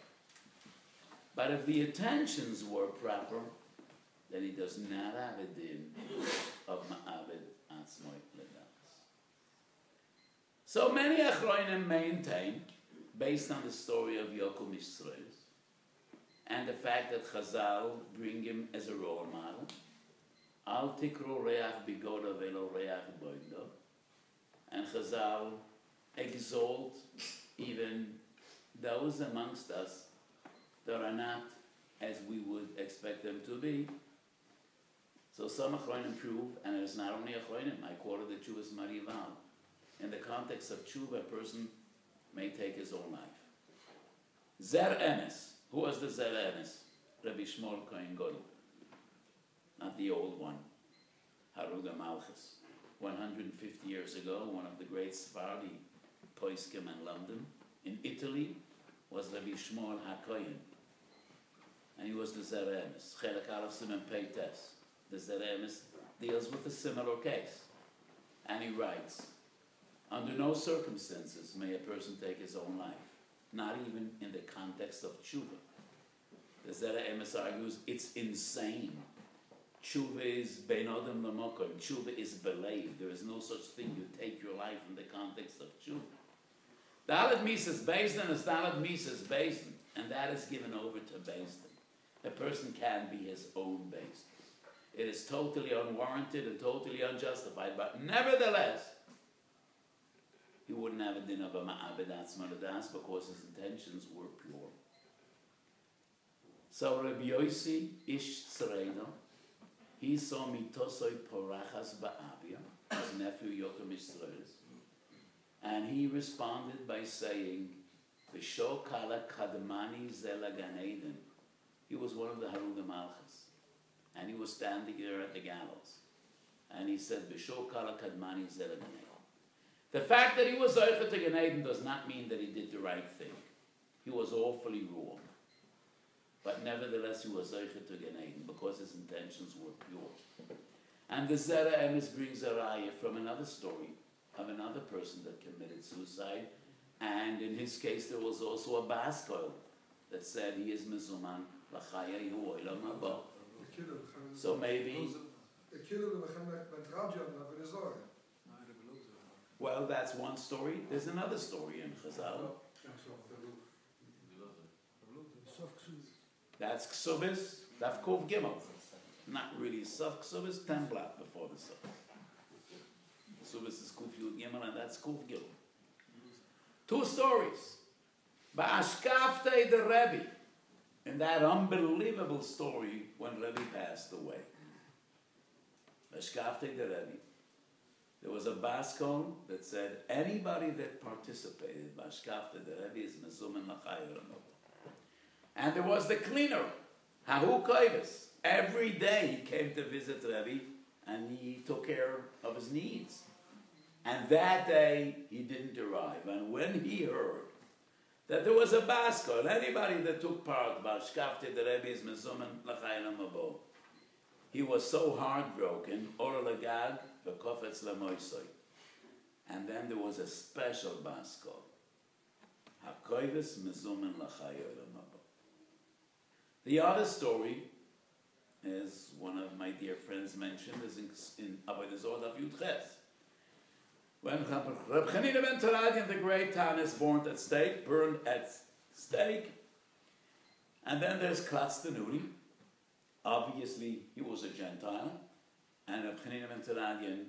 But if the intentions were proper, then he does not have a din of Ma'abed Atzmoy Ledas. So many Achronim maintain, based on the story of Yokum Ish Tzroides, and the fact that Chazal bring him as a role model, Al Tikru Reach Bigoda Velo Reach Boido, and Chazal exalt even those amongst us that are not as we would expect them to be. So some Achronim prove, and it is not only Achronim, I quoted the Tshuvas Marival. In the context of Tshuva, a person may take his own life. Zer Emes. Who was the Zer Emes? Rabbi Shmuel Kohen Gadol. Not the old one. Haruga Malchus. 150 years ago, one of the great Sephardi Poiskim in London, in Italy, was Rabbi Shmuel HaKohen. And he was the Zer Emes. Chelek Aleph Siman Peites. The Zer Emes deals with a similar case. And he writes, on Under no circumstances may a person take his own life, not even in the context of tshuva. The Zera Emes argues it's insane. Tshuva is bein adam l'mokom. Tshuva is believed. There is no such thing. You take your life in the context of tshuva. Dalet Mises Bezdin is Dalet Mises Bezdin, and that is given over to Bezdin. A person can be his own Bezdin. It is totally unwarranted and totally unjustified, but nevertheless, he wouldn't have a din of a ma'abed atzmaradas because his intentions were pure. So Rabbi Yossi Ish Tzreida, he saw mitosoi porachas ba'avia, his nephew Yotam Ish Tzreidas, and he responded by saying, V'sho kala kadmani zela gan Eden. He was one of the Harugim Malchus, and he was standing there at the gallows, and he said, V'sho kala kadmani zela gan Eden. The fact that he was Zoichet to Gan Eden does not mean that he did the right thing. He was awfully wrong. But nevertheless, he was Zoichet to Gan Eden because his intentions were pure. And the Zera Emes brings a raya from another story of another person that committed suicide. And in his case, there was also a baskoil that said he is Mezuman L'chaya Yehu Olam Haba. So maybe... Well, that's one story. There's another story in Chazal. That's Ksubis, Daf Kuf Gimel. Not really Suf Ksubis, 10 blot before the Suf. Ksubis is Kuf Yud Gimel, and that's Kuf Gimel. Two stories. Ba'ashkafte the Rebbe. In that unbelievable story when Rebbe passed away. Ba'ashkafte the Rebbe. There was a baskon that said anybody that participated, Bashkafta, the Rebbe is Mezuman L'chayir. And there was the cleaner, Hahu Koivis. Every day he came to visit Rebbe and he took care of his needs. And that day he didn't arrive. And when he heard that there was a baskon, anybody that took part, Bashkafta, the Rebbe is Mezuman L'chayir. He was so heartbroken, Or Lagag, and then there was a special baskol. Hakoivis mezumen l'chayir. The other story, as one of my dear friends mentioned, is in Avodah Zarah Daf Yud Ches. When Reb Chanina ben Teradian, the great Tan, is burned at stake, and then there's Klatz Tanuri. Obviously, he was a Gentile, and Reb Chanina ben Teradian,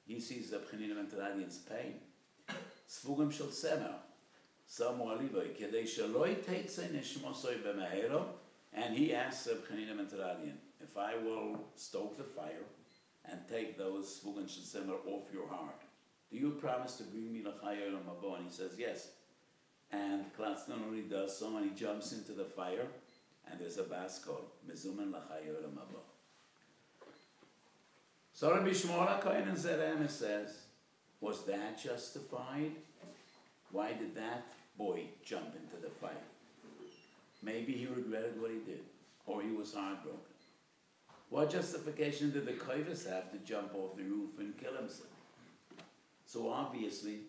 he sees Reb Chanina ben Teradian's pain. Svugim shel semer, samu alivoi, kedei sheloi teitzei nishmosoi b'mehero, and he asks Reb Chanina ben Teradian, if I will stoke the fire and take those svugim shel semer off your heart, do you promise to bring me l'chayir l'mabo? And he says yes. And Klatz Tanuri does so, and he jumps into the fire, and there's a baskol, mezumen l'chayir l'mabo. So Rabbi Shmuel HaKohen in Zera Emes says, was that justified? Why did that boy jump into the fire? Maybe he regretted what he did, or he was heartbroken. What justification did the Koivis have to jump off the roof and kill himself? So obviously,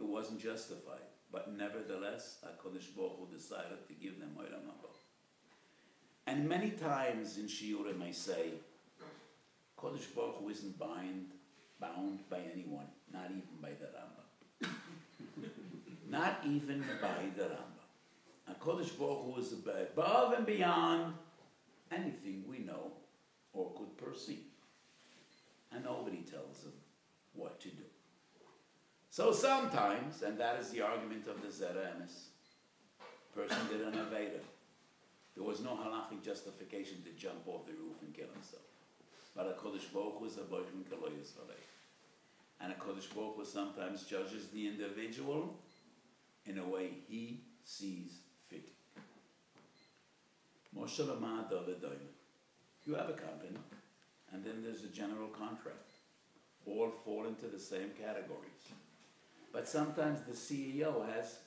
it wasn't justified. But nevertheless, HaKadosh Baruch Hu decided to give them Olam Haba. And many times in Shiurim I say, Kodesh Baruch Hu isn't bound by anyone, not even by the Rambam. Not even by the Rambam. And Kodesh Baruch Hu is above and beyond anything we know or could perceive. And nobody tells him what to do. So sometimes, and that is the argument of the Zera Emes, person did an Aveda. There was no halachic justification to jump off the roof and kill himself. But HaKadosh Baruch Hu is a boichim k'lo yisvarei. And HaKadosh Baruch Hu sometimes judges the individual in a way he sees fit. Moshe Lamad Davidoyim. You have a company, and then there's a general contract. All fall into the same categories. But sometimes the CEO has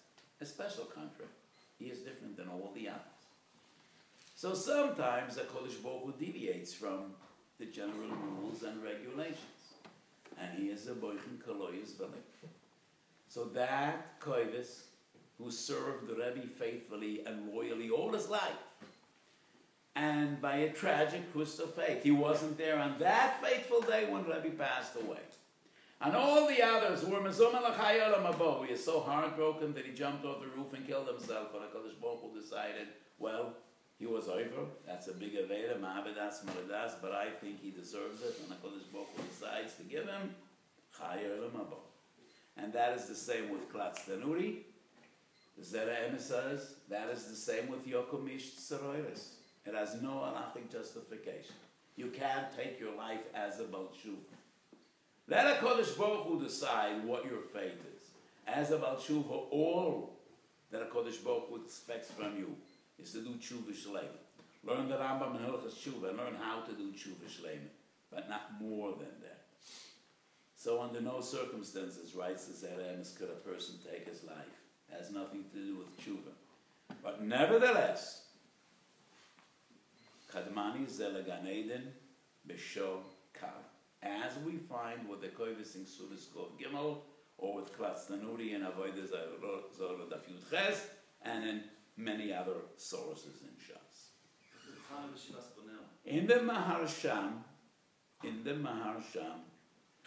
a special contract. He is different than all the others. So sometimes HaKadosh Baruch Hu deviates from the general rules and regulations. and he is a boichin kaloyis v'lev. So that koivis, who served the Rebbe faithfully and loyally all his life, and by a tragic twist of fate, he wasn't there on that fateful day when Rebbe passed away. And all the others who were mezumah l'chai olam habo, he is so heartbroken that he jumped off the roof and killed himself, and HaKadosh Baruch Hu decided, well, he was over, that's a big aveda, ma'abedas maradas, but I think he deserves it, and HaKadosh Baruch Hu decides to give him chai olam habo. And that is the same with Klatz Tanuri. The Zera Emes says, that is the same with Yokum Ish Tzeroiris. It has no halachic justification. You can't take your life as a Baal Tshuva. Let HaKadosh Baruch Hu decide what your fate is. As a Baal Tshuva, all that HaKadosh Baruch Hu expects from you is to do Tshuva Shleima. Learn the Rambam and Hilchas Tshuva and learn how to do Tshuva Shleima, but not more than that. So under no circumstances, writes the Zera Emes, could a person take his life. It has nothing to do with Tshuva. But nevertheless, Kadmani Zela Gan Eden B'Sho Kal. As we find with the Koivis in Sudas Kov Gimel, or with Klatz Tanuri and Avodah Zorah Daf Yud Ches, and in many other sources in Shas. In the Maharsham,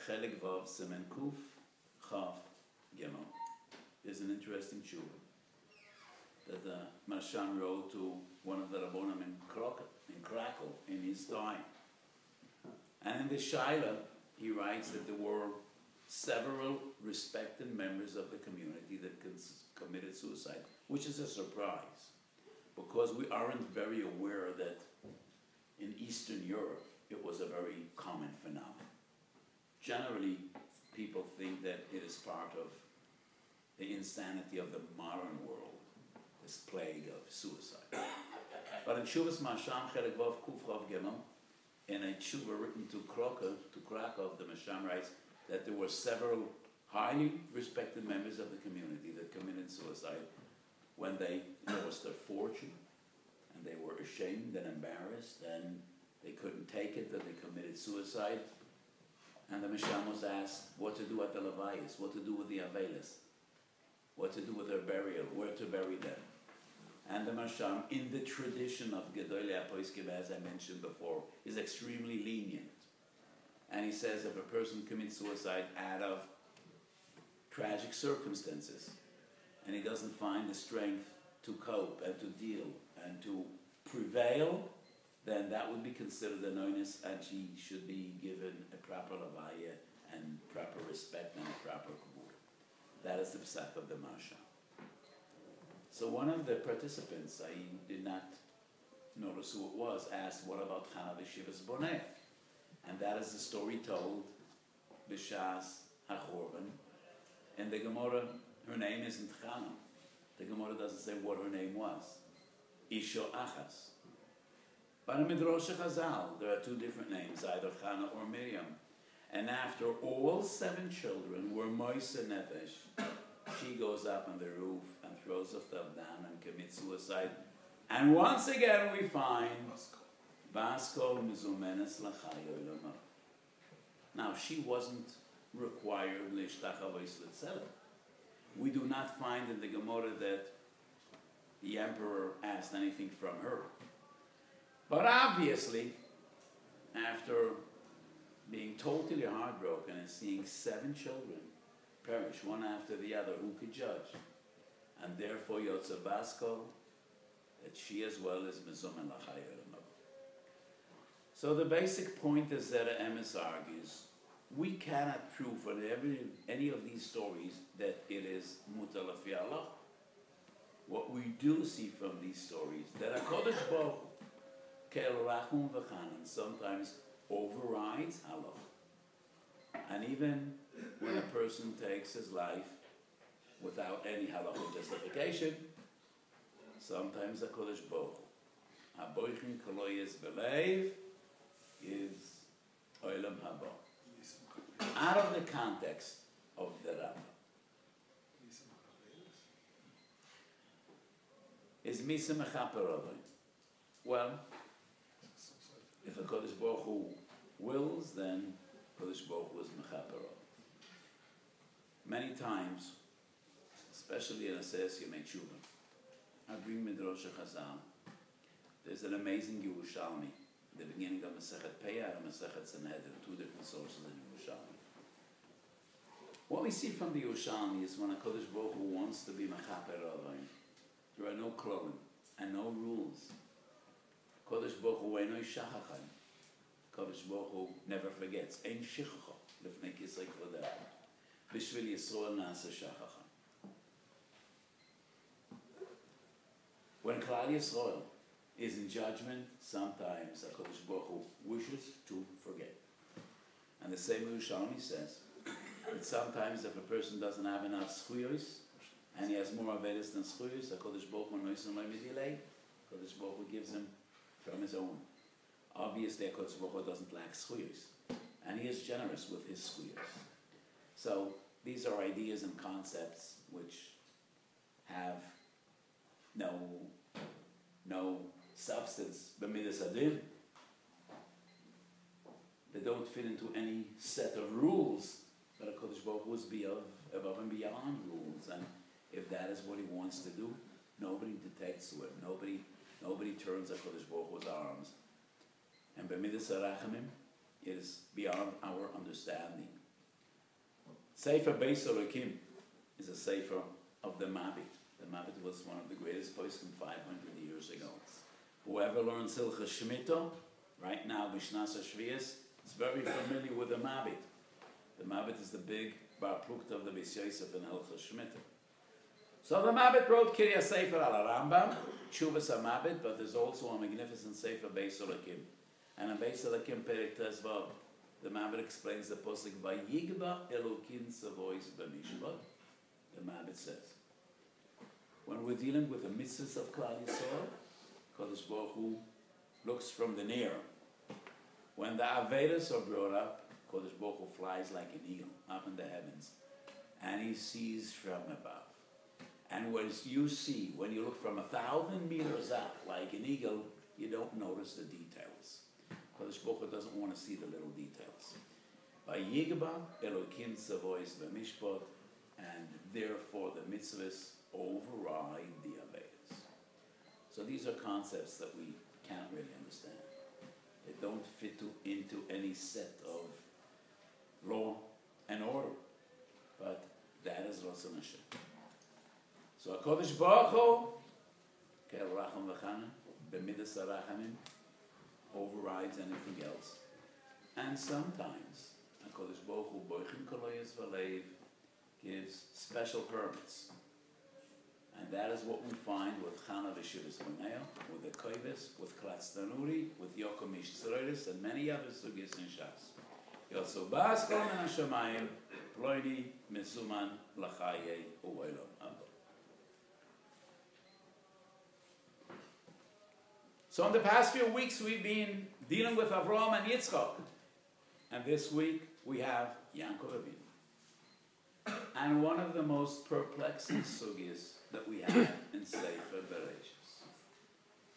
Chelik Vav Simen Kuf Chav Gimel, there's an interesting tshuva that the Marsham wrote to one of the Rabbonim in Krakow in his time. And in the Shaila, he writes that there were several respected members of the community that committed suicide, which is a surprise, because we aren't very aware that in Eastern Europe it was a very common phenomenon. Generally, people think that it is part of the insanity of the modern world, this plague of suicide. But in Shuvas Masham Chelik Vav Kuf Chav Gimel, in a tshuva written to Krakow, the Masham writes that there were several highly respected members of the community that committed suicide when they lost their fortune, and they were ashamed and embarrassed, and they couldn't take it that they committed suicide. And the Masham was asked what to do at the Levias, what to do with the Avelis, what to do with their burial, where to bury them. And the Masham, in the tradition of Gedolei HaPoskim, as I mentioned before, is extremely lenient. And he says if a person commits suicide out of tragic circumstances, and he doesn't find the strength to cope and to deal and to prevail, then that would be considered an onus, and she should be given a proper lavaya and proper respect and a proper kabul. That is the psak of the Masham. So one of the participants, I did not notice who it was, asked, what about Chana V'Shivas Boneh? And that is the story told, B'Shas HaChorban. And the Gemara, her name isn't Chana. The Gemara doesn't say what her name was. Isho Achas. But in Midrash Chazal, there are two different names, either Chana or Miriam. And after all 7 children were Moise Nefesh, she goes up on the roof and throws herself down and commits suicide. And once again we find Vasko Mizumenes Lachai Oilama. Now she wasn't required Lishtachavos Litzel. We do not find in the Gemara that the emperor asked anything from her. But obviously, after being totally heartbroken and seeing 7 children perish one after the other, who could judge? And therefore, Yotze Basko, that she as well is Mezumen Lachai Olam. So the basic point is that Emes argues, we cannot prove for any of these stories that it is Mutar Lafi Allah. What we do see from these stories, that HaKadosh Baruch Hu, Kel Rachum V'Chanan, sometimes overrides halach. And even when a person takes his life without any halachic justification, sometimes the Kodesh Baruch Hu, Haboichin Kaloyes B'Leiv, gives Olam Haba. Out of the context of the Rambam. Is Misa Mechaper Rabbi? Well, if a Kodesh Baruch Hu wills, then Kodesh Baruch Hu is mechaper. Many times, especially in a Seis Yemei Tshuva, I bring Midrash Chazal. There's an amazing Yerushalmi, the beginning of Masechet Peah and Masechet Sanhedrin, two different sources in Yerushalmi. What we see from the Yerushalmi is when a Kodesh Baruch Hu wants to be mechaper Ravim, there are no klolim and no rules. Kodesh Baruch Hu eino shachachim. Kodesh Baruch Hu never forgets. Ein shichacha lifnei kisei kvodecha. Bishvil Yisrael nasa shachachim. When Klal Yisrael is in judgment, sometimes HaKadosh Baruch Hu wishes to forget. And the same Yerushalmi says that sometimes if a person doesn't have enough schuyos, and he has more avedis than schuyos, HaKadosh Baruch Hu noisen lo midilei, HaKadosh Baruch Hu gives him from his own. Obviously, HaKadosh Baruch Hu doesn't lack schuyos, and he is generous with his schuyos. So these are ideas and concepts which have no substance, b'midas adin. They don't fit into any set of rules, but HaKadosh Baruch Hu is above and beyond rules, and if that is what he wants to do, nobody detects to it. Nobody turns HaKadosh Baruch Hu's arms. And b'midas harachamim is beyond our understanding. Sefer Beis Elokim is a sefer of the Mabit. The Mabit was one of the greatest poskim 500 years ago. Whoever learns Hilchas Shemitah, right now, Bishnas HaShviyas, is very familiar with the Mabit. The Mabit is the big Bar Plukta of the Beis Yosef in Hilchas Shemitah. So the Mabit wrote Kiryas Sefer al Rambam, Tshuvas HaMabit, but there's also a magnificent Sefer Beis Elokim. And in Beis Elokim Perek Tezvav, the Mabit explains the posuk Vayigba Elokim Savois B'Mishpat. The Mabit says, when we're dealing with the mitzvahs of Klal Yisrael, Kodesh Baruch Hu looks from the near. When the Avedas are brought up, Kodesh Baruch Hu flies like an eagle up in the heavens, and he sees from above. And when you look from 1,000 meters up like an eagle, you don't notice the details. Kodesh Baruch Hu doesn't want to see the little details. Vayigba Elokim Savois B'Mishpat, and therefore the mitzvahs override the Avedas. So these are concepts that we can't really understand. They don't fit into any set of law and order. But that is Ratzon Hashem. So HaKadosh Baruch Hu, Kel Racham V'Chana, B'midas HaRachamim, overrides anything else. And sometimes HaKadosh Baruch Hu, Boichin Koloyes V'Leiv, gives special permits. And that is what we find with Chana V'Shivas B'Neo, with the Koivis, with Klatz Tanuri, with Yokom Ish Tzroiris, and many other sugis in Shas. Yotzu Bas Kol Min HaShamayim, Ploini Mizuman L'Chaye U'Olam Abba. So in the past few weeks we've been dealing with Avraham and Yitzchak. And this week we have Yaakov Avinu. And one of the most perplexing sugis that we have in Sefer Bereshis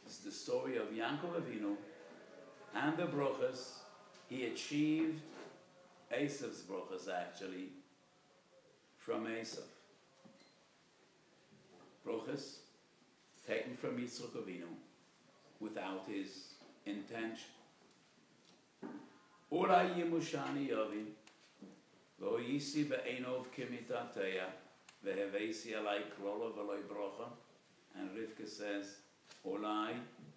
is the story of Yaakov Avinu and the brochas. He achieved Esav's brochas actually from Esav. Brochas taken from Yitzchak Avinu without his intention. Ora Yemushani Yavin, Lo Yisi Be'enov Kimitateya, Vehevesi Alai Krola V'loi Brocha, and Rivka says, Olai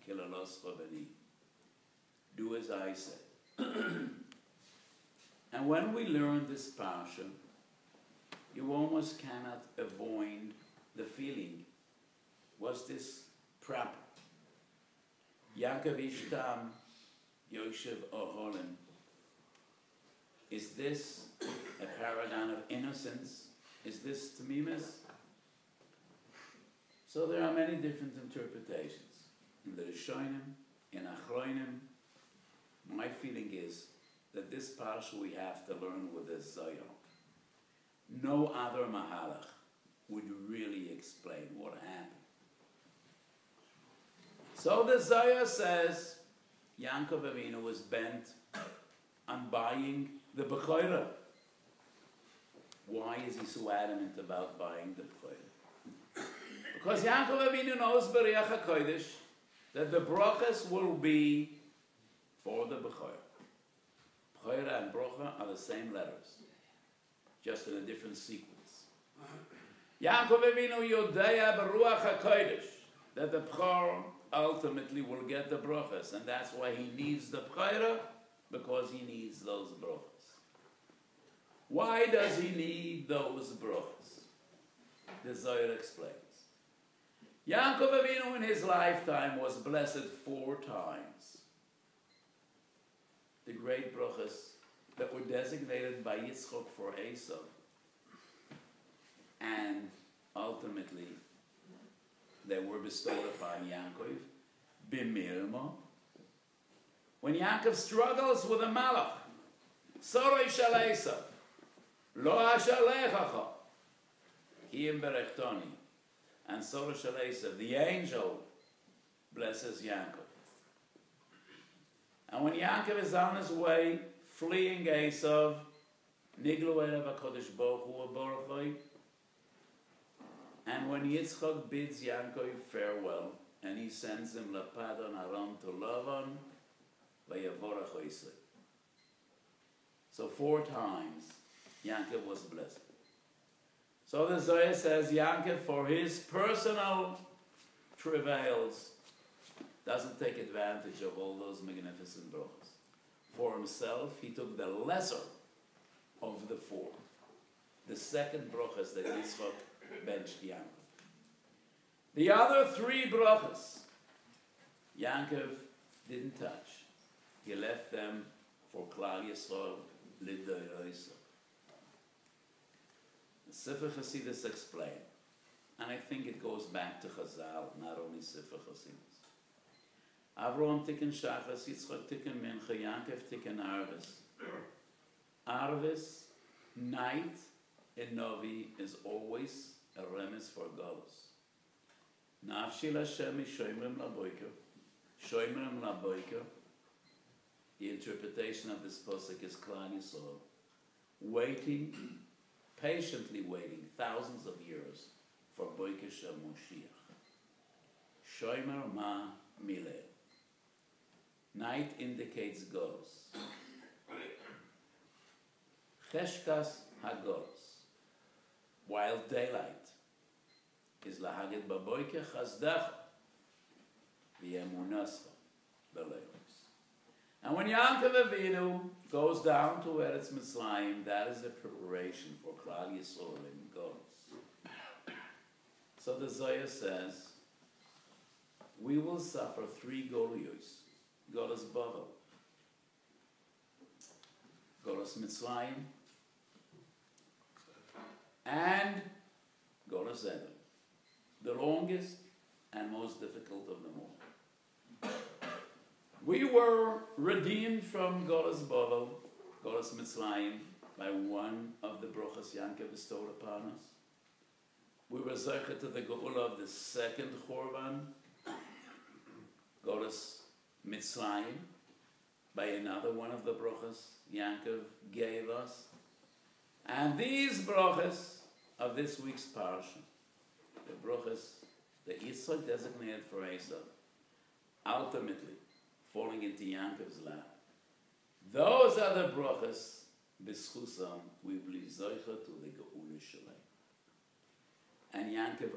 Kilalos Chabani. Do as I say. And when we learn this parsha, you almost cannot avoid the feeling, was this proper? Yaakov Ishtam Yoshev Oholim. Is this a paragon of innocence? Is this Tamimus? So there are many different interpretations. In the Rishonim, in Achroinim, my feeling is that this parsha we have to learn with a Zohar. No other Mahalach would really explain what happened. So the Zohar says Yaakov Avinu was bent on buying the Bechorah. Why is he so adamant about buying the Bechorah? Because Yaakov Avinu knows B'riach HaKodesh that the brachas will be for the Bechorah. Bechorah and bracha are the same letters, just in a different sequence. Yaakov Avinu Yodea B'ruach HaKodesh that the Bechor ultimately will get the brachas, and that's why he needs the Bechorah, because he needs those brachas. Why does he need those brachas? The Zohar explains. Yaakov Avinu in his lifetime was blessed 4 times. The great brachas that were designated by Yitzchok for Esav, and ultimately they were bestowed upon Yaakov. B'mirma, when Yaakov struggles with a malach, Soroi shel Esav, Lo ashalechacha, Ki im berechtoni, and Soroi shel Esav, the angel blesses Yaakov. And when Yaakov is on his way, fleeing Esav, Niglu Erev HaKadosh Baruch Hu Baruch, and when Yitzchak bids Yaakov farewell, and he sends him Lapadon Aram to Lavan, Vayavorach Oisei. So 4 times Yaakov was blessed. So the Zohar says Yaakov, for his personal travails, doesn't take advantage of all those magnificent brachas. For himself, he took the lesser of the 4. The second brachas that Yitzchak benched Yaakov. The other 3 brachas, Yaakov didn't touch. He left them for Klal Yisrael L'Doraisa. The Sefer Chasidus explain, and I think it goes back to Chazal, not only Sefer Chasidus. Avraham tikkun Shachas, Yitzchak tikkun Mincha, Yaakov tikkun Arvis. Arvis, night in Novi, is always a remes for Golus. Nafshi Lashem Shoimrim Laboiker. Shoimrim Laboiker. The interpretation of this posuk is Klal Yisrael, waiting, patiently waiting, thousands of years for Boiker Shel Moshiach. Shoimer Ma Mileh. Night indicates Golus. Cheshkas HaGolus. While daylight is Lahagid Baboiker Chazdach V'yemunascha B'leilos. And when Yaakov Avinu goes down to Eretz Mitzrayim, that is the preparation for Klal Yisrael and Golus. So the Zohar says, we will suffer 3 Goluyos. Golus Bavel, Golus Mitzrayim, and Golus Edom. The longest and most difficult of them all. We were redeemed from Golus Bavel, Golus Mitzrayim, by one of the brachas Yaakov bestowed upon us. We were zeicher to the Geula of the second Chorban, Golus Mitzrayim, by another one of the brachas Yaakov gave us. And these brachas of this week's parsha, the brachas that Yitzchak designated for Esav, ultimately falling into Yaakov's lap. Those are the brachas, b'schusam, we will be zeicher to the Geula Shalem. And Yaakov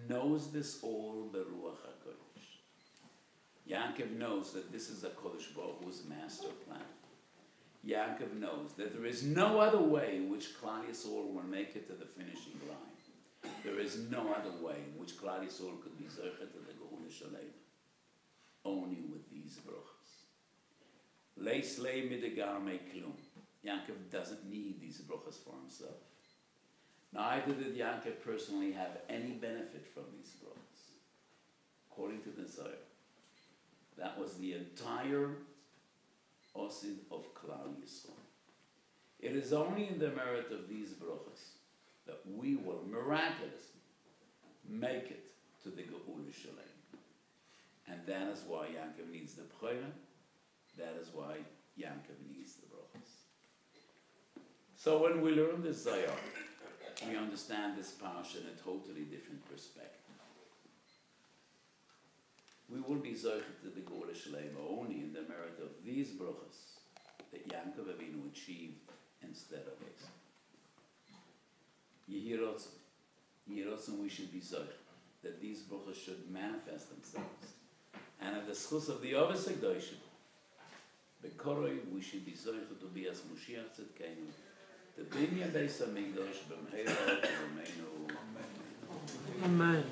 knows this all beruach HaKodesh. Yaakov knows that this is a Kodesh Baruch Hu's master plan. Yaakov knows that there is no other way in which Klal Yisrael will make it to the finishing line. There is no other way in which Klal Yisrael could be zeicher to the Geula Shalem. Only with these brachas. Leis lei midegar me klum. Yaakov doesn't need these brachas for himself. Neither did Yaakov personally have any benefit from these brachas. According to the Zohar, that was the entire osid of Klal Yisrael. It is only in the merit of these brachas that we will miraculously make it to the Geula Shalem. And that is why Yaakov needs the Bechorah. That is why Yaakov needs the brachas. So when we learn this Zohar, we understand this parsha in a totally different perspective. We will be Zoichet to the Gula Shalema only in the merit of these brachas that Yaakov Avinu achieved instead of Esau. Yehirotzen, we should be Zoichet that these brachas should manifest themselves. And at the schus of the Ovis HaKdoshim, Bekoroi, we should be Zoichet to be as Moshiach Tzidkenu, the Binyan Beis HaMikdash, B'mheira, B'meinu. Amen.